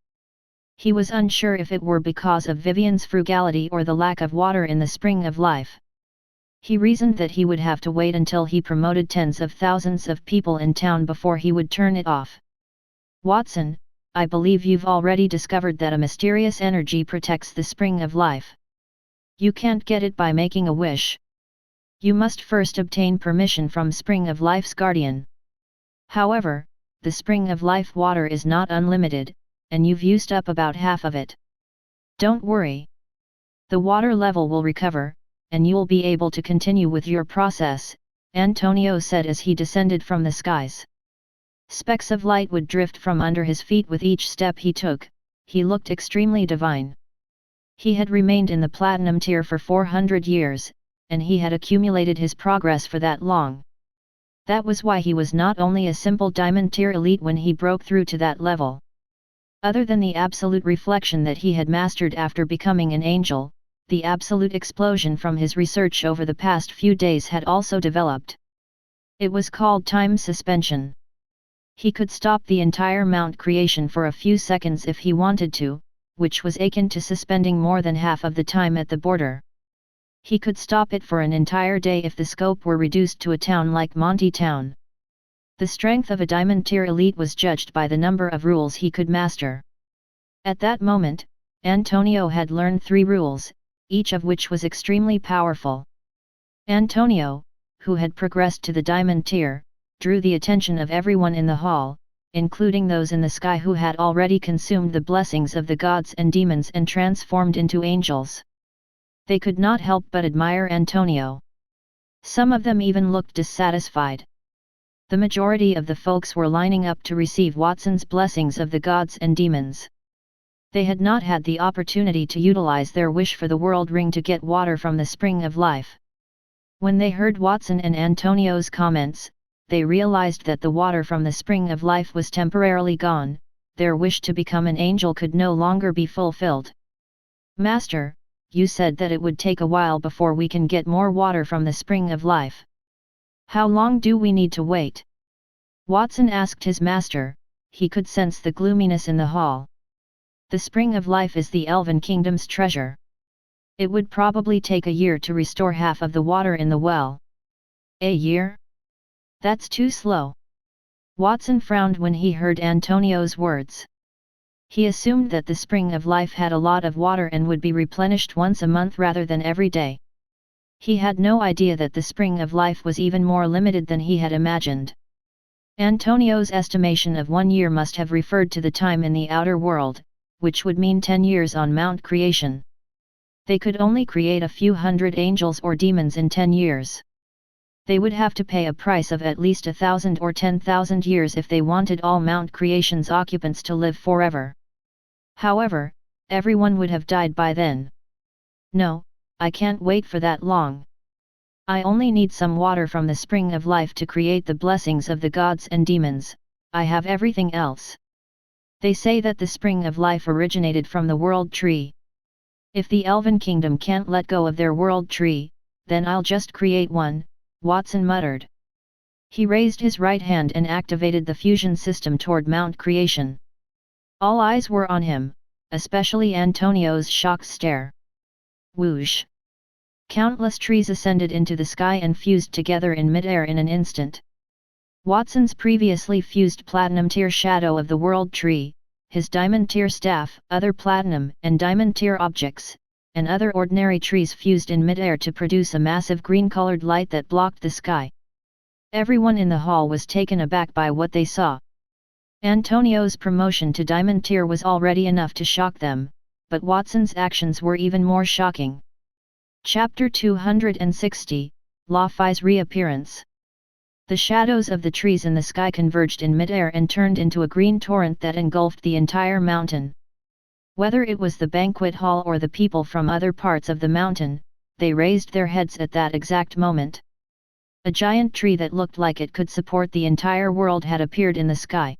He was unsure if it were because of Vivian's frugality or the lack of water in the spring of life. He reasoned that he would have to wait until he promoted tens of thousands of people in town before he would turn it off. Watson, I believe you've already discovered that a mysterious energy protects the spring of life. You can't get it by making a wish. You must first obtain permission from Spring of Life's guardian. However, the Spring of Life water is not unlimited, and you've used up about half of it. Don't worry. The water level will recover, and you'll be able to continue with your process, Antonio said as he descended from the skies. Specks of light would drift from under his feet with each step he took. He looked extremely divine. He had remained in the platinum tier for 400 years, and he had accumulated his progress for that long. That was why he was not only a simple diamond tier elite when he broke through to that level. Other than the absolute reflection that he had mastered after becoming an angel, the absolute explosion from his research over the past few days had also developed. It was called time suspension. He could stop the entire mount creation for a few seconds if he wanted to, which was akin to suspending more than half of the time at the border. He could stop it for an entire day if the scope were reduced to a town like Monty Town. The strength of a diamond tier elite was judged by the number of rules he could master. At that moment, Antonio had learned 3 rules, each of which was extremely powerful. Antonio, who had progressed to the diamond tier, drew the attention of everyone in the hall, including those in the sky who had already consumed the blessings of the gods and demons and transformed into angels. They could not help but admire Antonio. Some of them even looked dissatisfied. The majority of the folks were lining up to receive Watson's blessings of the gods and demons. They had not had the opportunity to utilize their wish for the world ring to get water from the spring of life. When they heard Watson and Antonio's comments, they realized that the water from the spring of life was temporarily gone. Their wish to become an angel could no longer be fulfilled. Master, you said that it would take a while before we can get more water from the spring of life. How long do we need to wait? Watson asked his master. He could sense the gloominess in the hall. The spring of life is the Elven Kingdom's treasure. It would probably take a year to restore half of the water in the well. A year? That's too slow. Watson frowned when he heard Antonio's words. He assumed that the spring of life had a lot of water and would be replenished once a month rather than every day. He had no idea that the spring of life was even more limited than he had imagined. Antonio's estimation of 1 year must have referred to the time in the outer world, which would mean 10 years on Mount Creation. They could only create a few hundred angels or demons in 10 years. They would have to pay a price of at least 1,000 or 10,000 years if they wanted all Mount Creation's occupants to live forever. However, everyone would have died by then. No, I can't wait for that long. I only need some water from the spring of life to create the blessings of the gods and demons. I have everything else. They say that the spring of life originated from the world tree. If the Elven Kingdom can't let go of their world tree, then I'll just create one, Watson muttered. He raised his right hand and activated the fusion system toward Mount Creation. All eyes were on him, especially Antonio's shocked stare. Whoosh! Countless trees ascended into the sky and fused together in midair in an instant. Watson's previously fused platinum tier shadow of the world tree, his diamond tier staff, other platinum and diamond tier objects, and other ordinary trees fused in midair to produce a massive green-colored light that blocked the sky. Everyone in the hall was taken aback by what they saw. Antonio's promotion to diamond tier was already enough to shock them, but Watson's actions were even more shocking. Chapter 260, Lophis' Reappearance. The shadows of the trees in the sky converged in midair and turned into a green torrent that engulfed the entire mountain. Whether it was the banquet hall or the people from other parts of the mountain, they raised their heads at that exact moment. A giant tree that looked like it could support the entire world had appeared in the sky.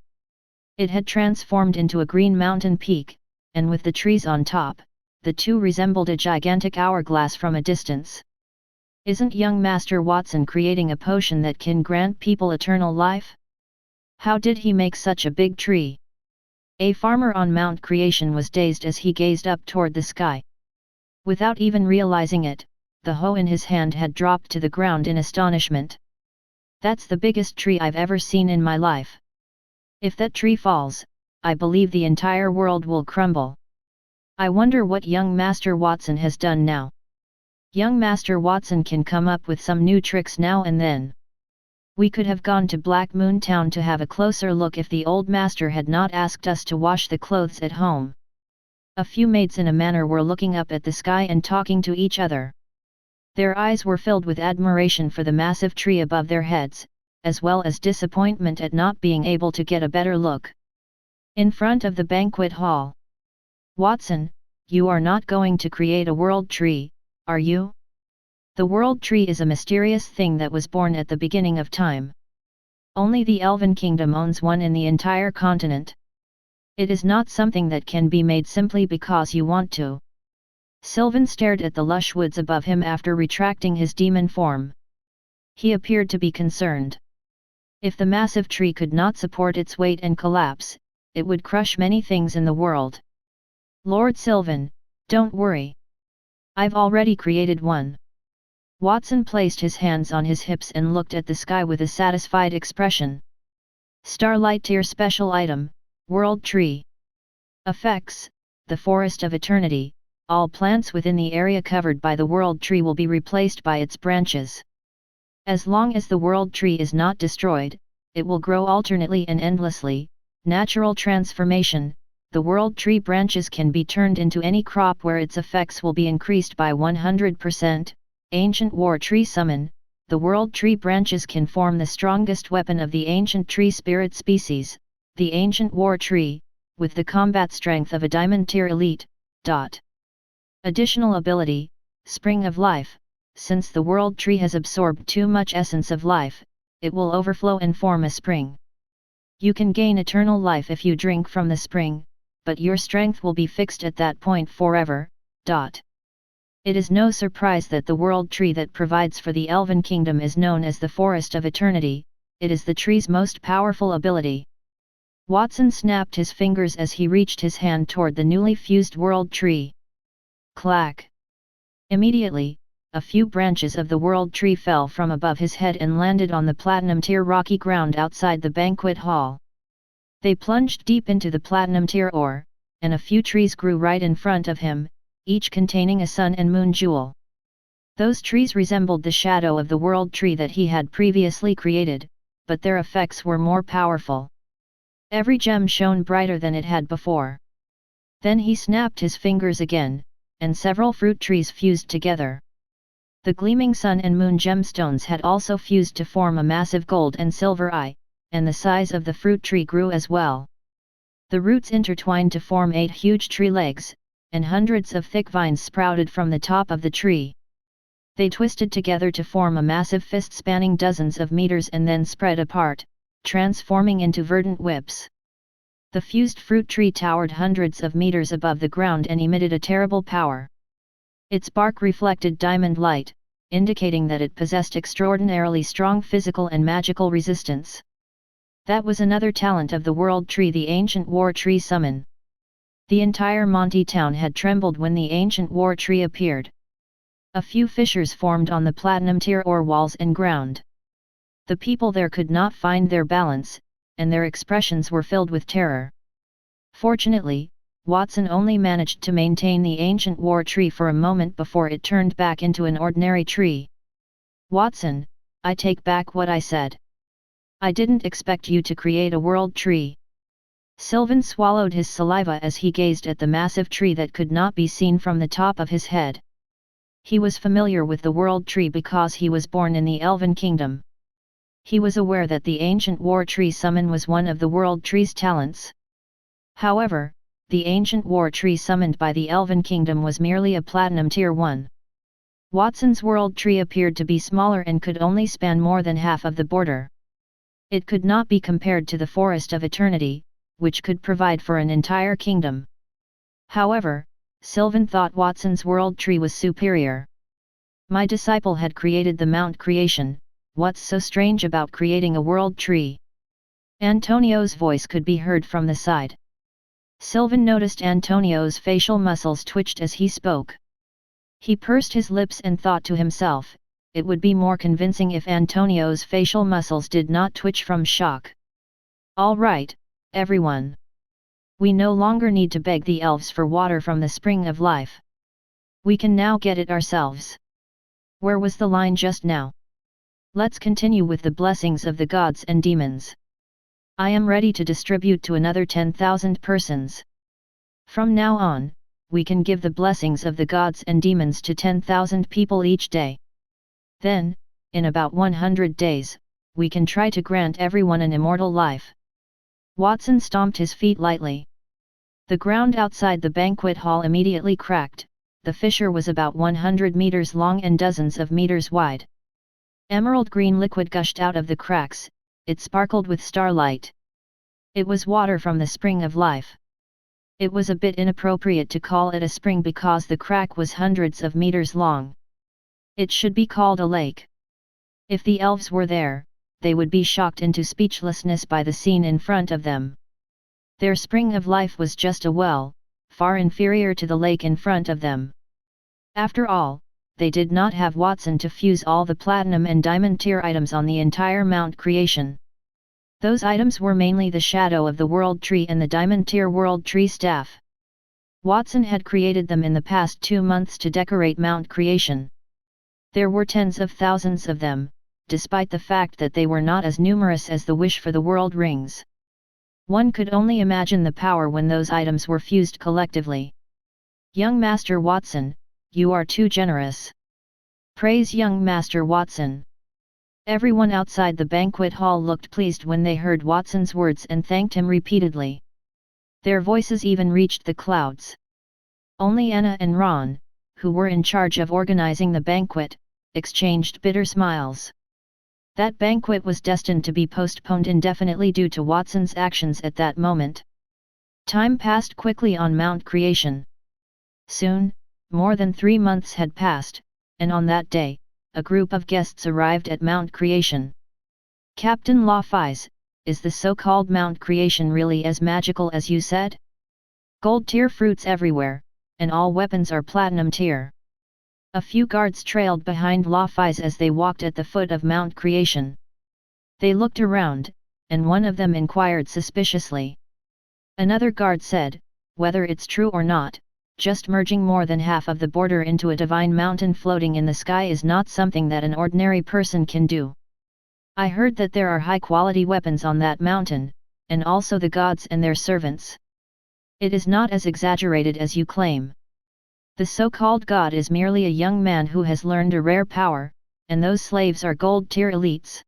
It had transformed into a green mountain peak, and with the trees on top, the two resembled a gigantic hourglass from a distance. Isn't young Master Watson creating a potion that can grant people eternal life? How did he make such a big tree? A farmer on Mount Creation was dazed as he gazed up toward the sky. Without even realizing it, the hoe in his hand had dropped to the ground in astonishment. That's the biggest tree I've ever seen in my life. If that tree falls, I believe the entire world will crumble. I wonder what young Master Watson has done now. Young Master Watson can come up with some new tricks now and then. We could have gone to Black Moon Town to have a closer look if the old master had not asked us to wash the clothes at home. A few maids in a manner were looking up at the sky and talking to each other. Their eyes were filled with admiration for the massive tree above their heads, as well as disappointment at not being able to get a better look. In front of the banquet hall. Watson, you are not going to create a world tree, are you? The world tree is a mysterious thing that was born at the beginning of time. Only the Elven Kingdom owns one in the entire continent. It is not something that can be made simply because you want to. Sylvan stared at the lush woods above him after retracting his demon form. He appeared to be concerned. If the massive tree could not support its weight and collapse, it would crush many things in the world. Lord Sylvan, don't worry. I've already created one. Watson placed his hands on his hips and looked at the sky with a satisfied expression. Starlight Tier Special Item, World Tree. Effects: the Forest of Eternity. All plants within the area covered by the World Tree will be replaced by its branches. As long as the World Tree is not destroyed, it will grow alternately and endlessly. Natural transformation: the World Tree branches can be turned into any crop where its effects will be increased by 100%. Ancient War Tree Summon: the World Tree branches can form the strongest weapon of the ancient tree spirit species, the Ancient War Tree, with the combat strength of a Diamond Tier Elite. Additional ability, Spring of Life: since the World Tree has absorbed too much essence of life, it will overflow and form a spring. You can gain eternal life if you drink from the spring, but your strength will be fixed at that point forever. It is no surprise that the World Tree that provides for the Elven Kingdom is known as the Forest of Eternity. It is the tree's most powerful ability. Watson snapped his fingers as he reached his hand toward the newly fused World Tree. Clack! Immediately, a few branches of the World Tree fell from above his head and landed on the Platinum Tier rocky ground outside the banquet hall. They plunged deep into the Platinum Tier ore, and a few trees grew right in front of him, each containing a sun and moon jewel. Those trees resembled the shadow of the World Tree that he had previously created, but their effects were more powerful. Every gem shone brighter than it had before. Then he snapped his fingers again, and several fruit trees fused together. The gleaming sun and moon gemstones had also fused to form a massive gold and silver eye, and the size of the fruit tree grew as well. The roots intertwined to form 8 huge tree legs, and hundreds of thick vines sprouted from the top of the tree. They twisted together to form a massive fist spanning dozens of meters and then spread apart, transforming into verdant whips. The fused fruit tree towered hundreds of meters above the ground and emitted a terrible power. Its bark reflected diamond light, indicating that it possessed extraordinarily strong physical and magical resistance. That was another talent of the World Tree, the Ancient War Tree Summon. The entire Monty town had trembled when the Ancient War Tree appeared. A few fissures formed on the Platinum Tier ore walls and ground. The people there could not find their balance, and their expressions were filled with terror. Fortunately, Watson only managed to maintain the Ancient War Tree for a moment before it turned back into an ordinary tree. Watson, I take back what I said. I didn't expect you to create a World Tree. Sylvan swallowed his saliva as he gazed at the massive tree that could not be seen from the top of his head. He was familiar with the World Tree because he was born in the Elven Kingdom. He was aware that the Ancient War Tree Summon was one of the World Tree's talents. However, the Ancient War Tree summoned by the Elven Kingdom was merely a Platinum Tier 1. Watson's World Tree appeared to be smaller and could only span more than half of the border. It could not be compared to the Forest of Eternity, which could provide for an entire kingdom. However, Sylvan thought Watson's World Tree was superior. My disciple had created the Mount Creation, what's so strange about creating a world tree? Antonio's voice could be heard from the side. Sylvan noticed Antonio's facial muscles twitched as he spoke. He pursed his lips and thought to himself, it would be more convincing if Antonio's facial muscles did not twitch from shock. All right, everyone. We no longer need to beg the elves for water from the spring of life. We can now get it ourselves. Where was the line just now? Let's continue with the blessings of the gods and demons. I am ready to distribute to another 10,000 persons. From now on, we can give the blessings of the gods and demons to 10,000 people each day. Then, in about 100 days, we can try to grant everyone an immortal life. Watson stomped his feet lightly. The ground outside the banquet hall immediately cracked. The fissure was about 100 meters long and dozens of meters wide. Emerald green liquid gushed out of the cracks, it sparkled with starlight. It was water from the spring of life. It was a bit inappropriate to call it a spring because the crack was hundreds of meters long. It should be called a lake. If the elves were there, they would be shocked into speechlessness by the scene in front of them. Their spring of life was just a well, far inferior to the lake in front of them. After all, they did not have Watson to fuse all the platinum and diamond tier items on the entire Mount Creation. Those items were mainly the shadow of the World Tree and the diamond tier World Tree staff. Watson had created them in the past 2 months to decorate Mount Creation. There were tens of thousands of them, despite the fact that they were not as numerous as the wish for the world rings. One could only imagine the power when those items were fused collectively. Young Master Watson, you are too generous. Praise young Master Watson. Everyone outside the banquet hall looked pleased when they heard Watson's words and thanked him repeatedly. Their voices even reached the clouds. Only Anna and Ron, who were in charge of organizing the banquet, exchanged bitter smiles. That banquet was destined to be postponed indefinitely due to Watson's actions at that moment. Time passed quickly on Mount Creation. Soon, more than 3 months had passed, and on that day, a group of guests arrived at Mount Creation. Captain Lophis, is the so-called Mount Creation really as magical as you said? Gold tier fruits everywhere, and all weapons are platinum tier. A few guards trailed behind Lophis as they walked at the foot of Mount Creation. They looked around, and one of them inquired suspiciously. Another guard said, whether it's true or not, just merging more than half of the border into a divine mountain floating in the sky is not something that an ordinary person can do. I heard that there are high-quality weapons on that mountain, and also the gods and their servants. It is not as exaggerated as you claim. The so-called god is merely a young man who has learned a rare power, and those slaves are gold-tier elites.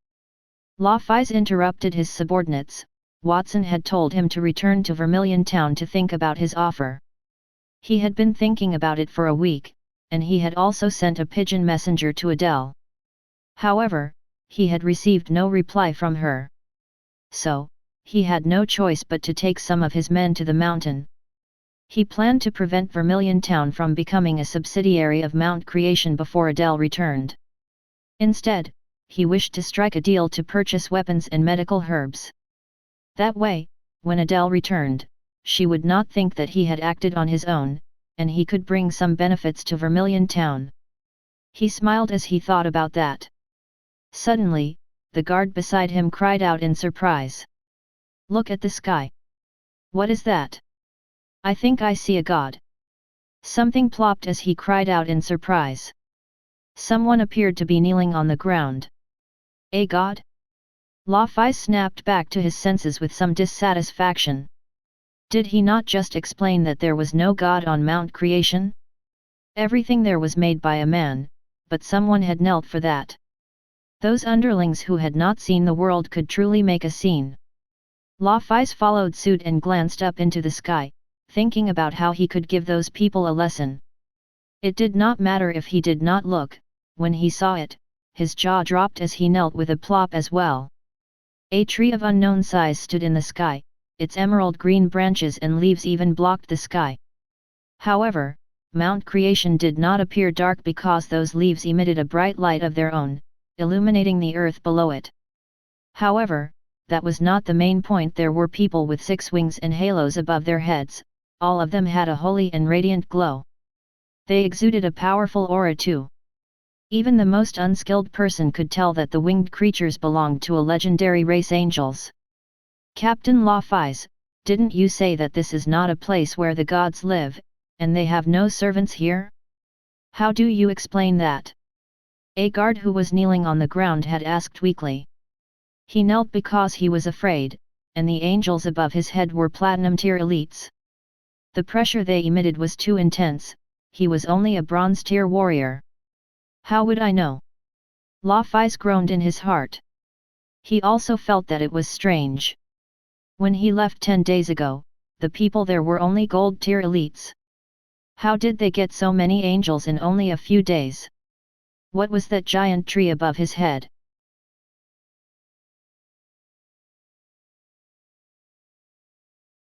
Lophis interrupted his subordinates. Watson had told him to return to Vermilion Town to think about his offer. He had been thinking about it for a week, and he had also sent a pigeon messenger to Adele. However, he had received no reply from her. So, he had no choice but to take some of his men to the mountain. He planned to prevent Vermilion Town from becoming a subsidiary of Mount Creation before Adele returned. Instead, he wished to strike a deal to purchase weapons and medical herbs. That way, when Adele returned, she would not think that he had acted on his own, and he could bring some benefits to Vermilion Town. He smiled as he thought about that. Suddenly, the guard beside him cried out in surprise. Look at the sky. What is that? I think I see a god. Something plopped as he cried out in surprise. Someone appeared to be kneeling on the ground. A god? Lophis snapped back to his senses with some dissatisfaction. Did he not just explain that there was no god on Mount Creation? Everything there was made by a man, but someone had knelt for that. Those underlings who had not seen the world could truly make a scene. Lophis followed suit and glanced up into the sky, thinking about how he could give those people a lesson. It did not matter if he did not look. When he saw it, his jaw dropped as he knelt with a plop as well. A tree of unknown size stood in the sky, its emerald green branches and leaves even blocked the sky. However, Mount Creation did not appear dark because those leaves emitted a bright light of their own, illuminating the earth below it. However, that was not the main point. There were people with 6 wings and halos above their heads, all of them had a holy and radiant glow. They exuded a powerful aura too. Even the most unskilled person could tell that the winged creatures belonged to a legendary race, angels. Captain Lophis, didn't you say that this is not a place where the gods live, and they have no servants here? How do you explain that? A guard who was kneeling on the ground had asked weakly. He knelt because he was afraid, and the angels above his head were platinum tier elites. The pressure they emitted was too intense. He was only a bronze tier warrior. How would I know? Lophis groaned in his heart. He also felt that it was strange. When he left 10 days ago, the people there were only gold tier elites. How did they get so many angels in only a few days? What was that giant tree above his head?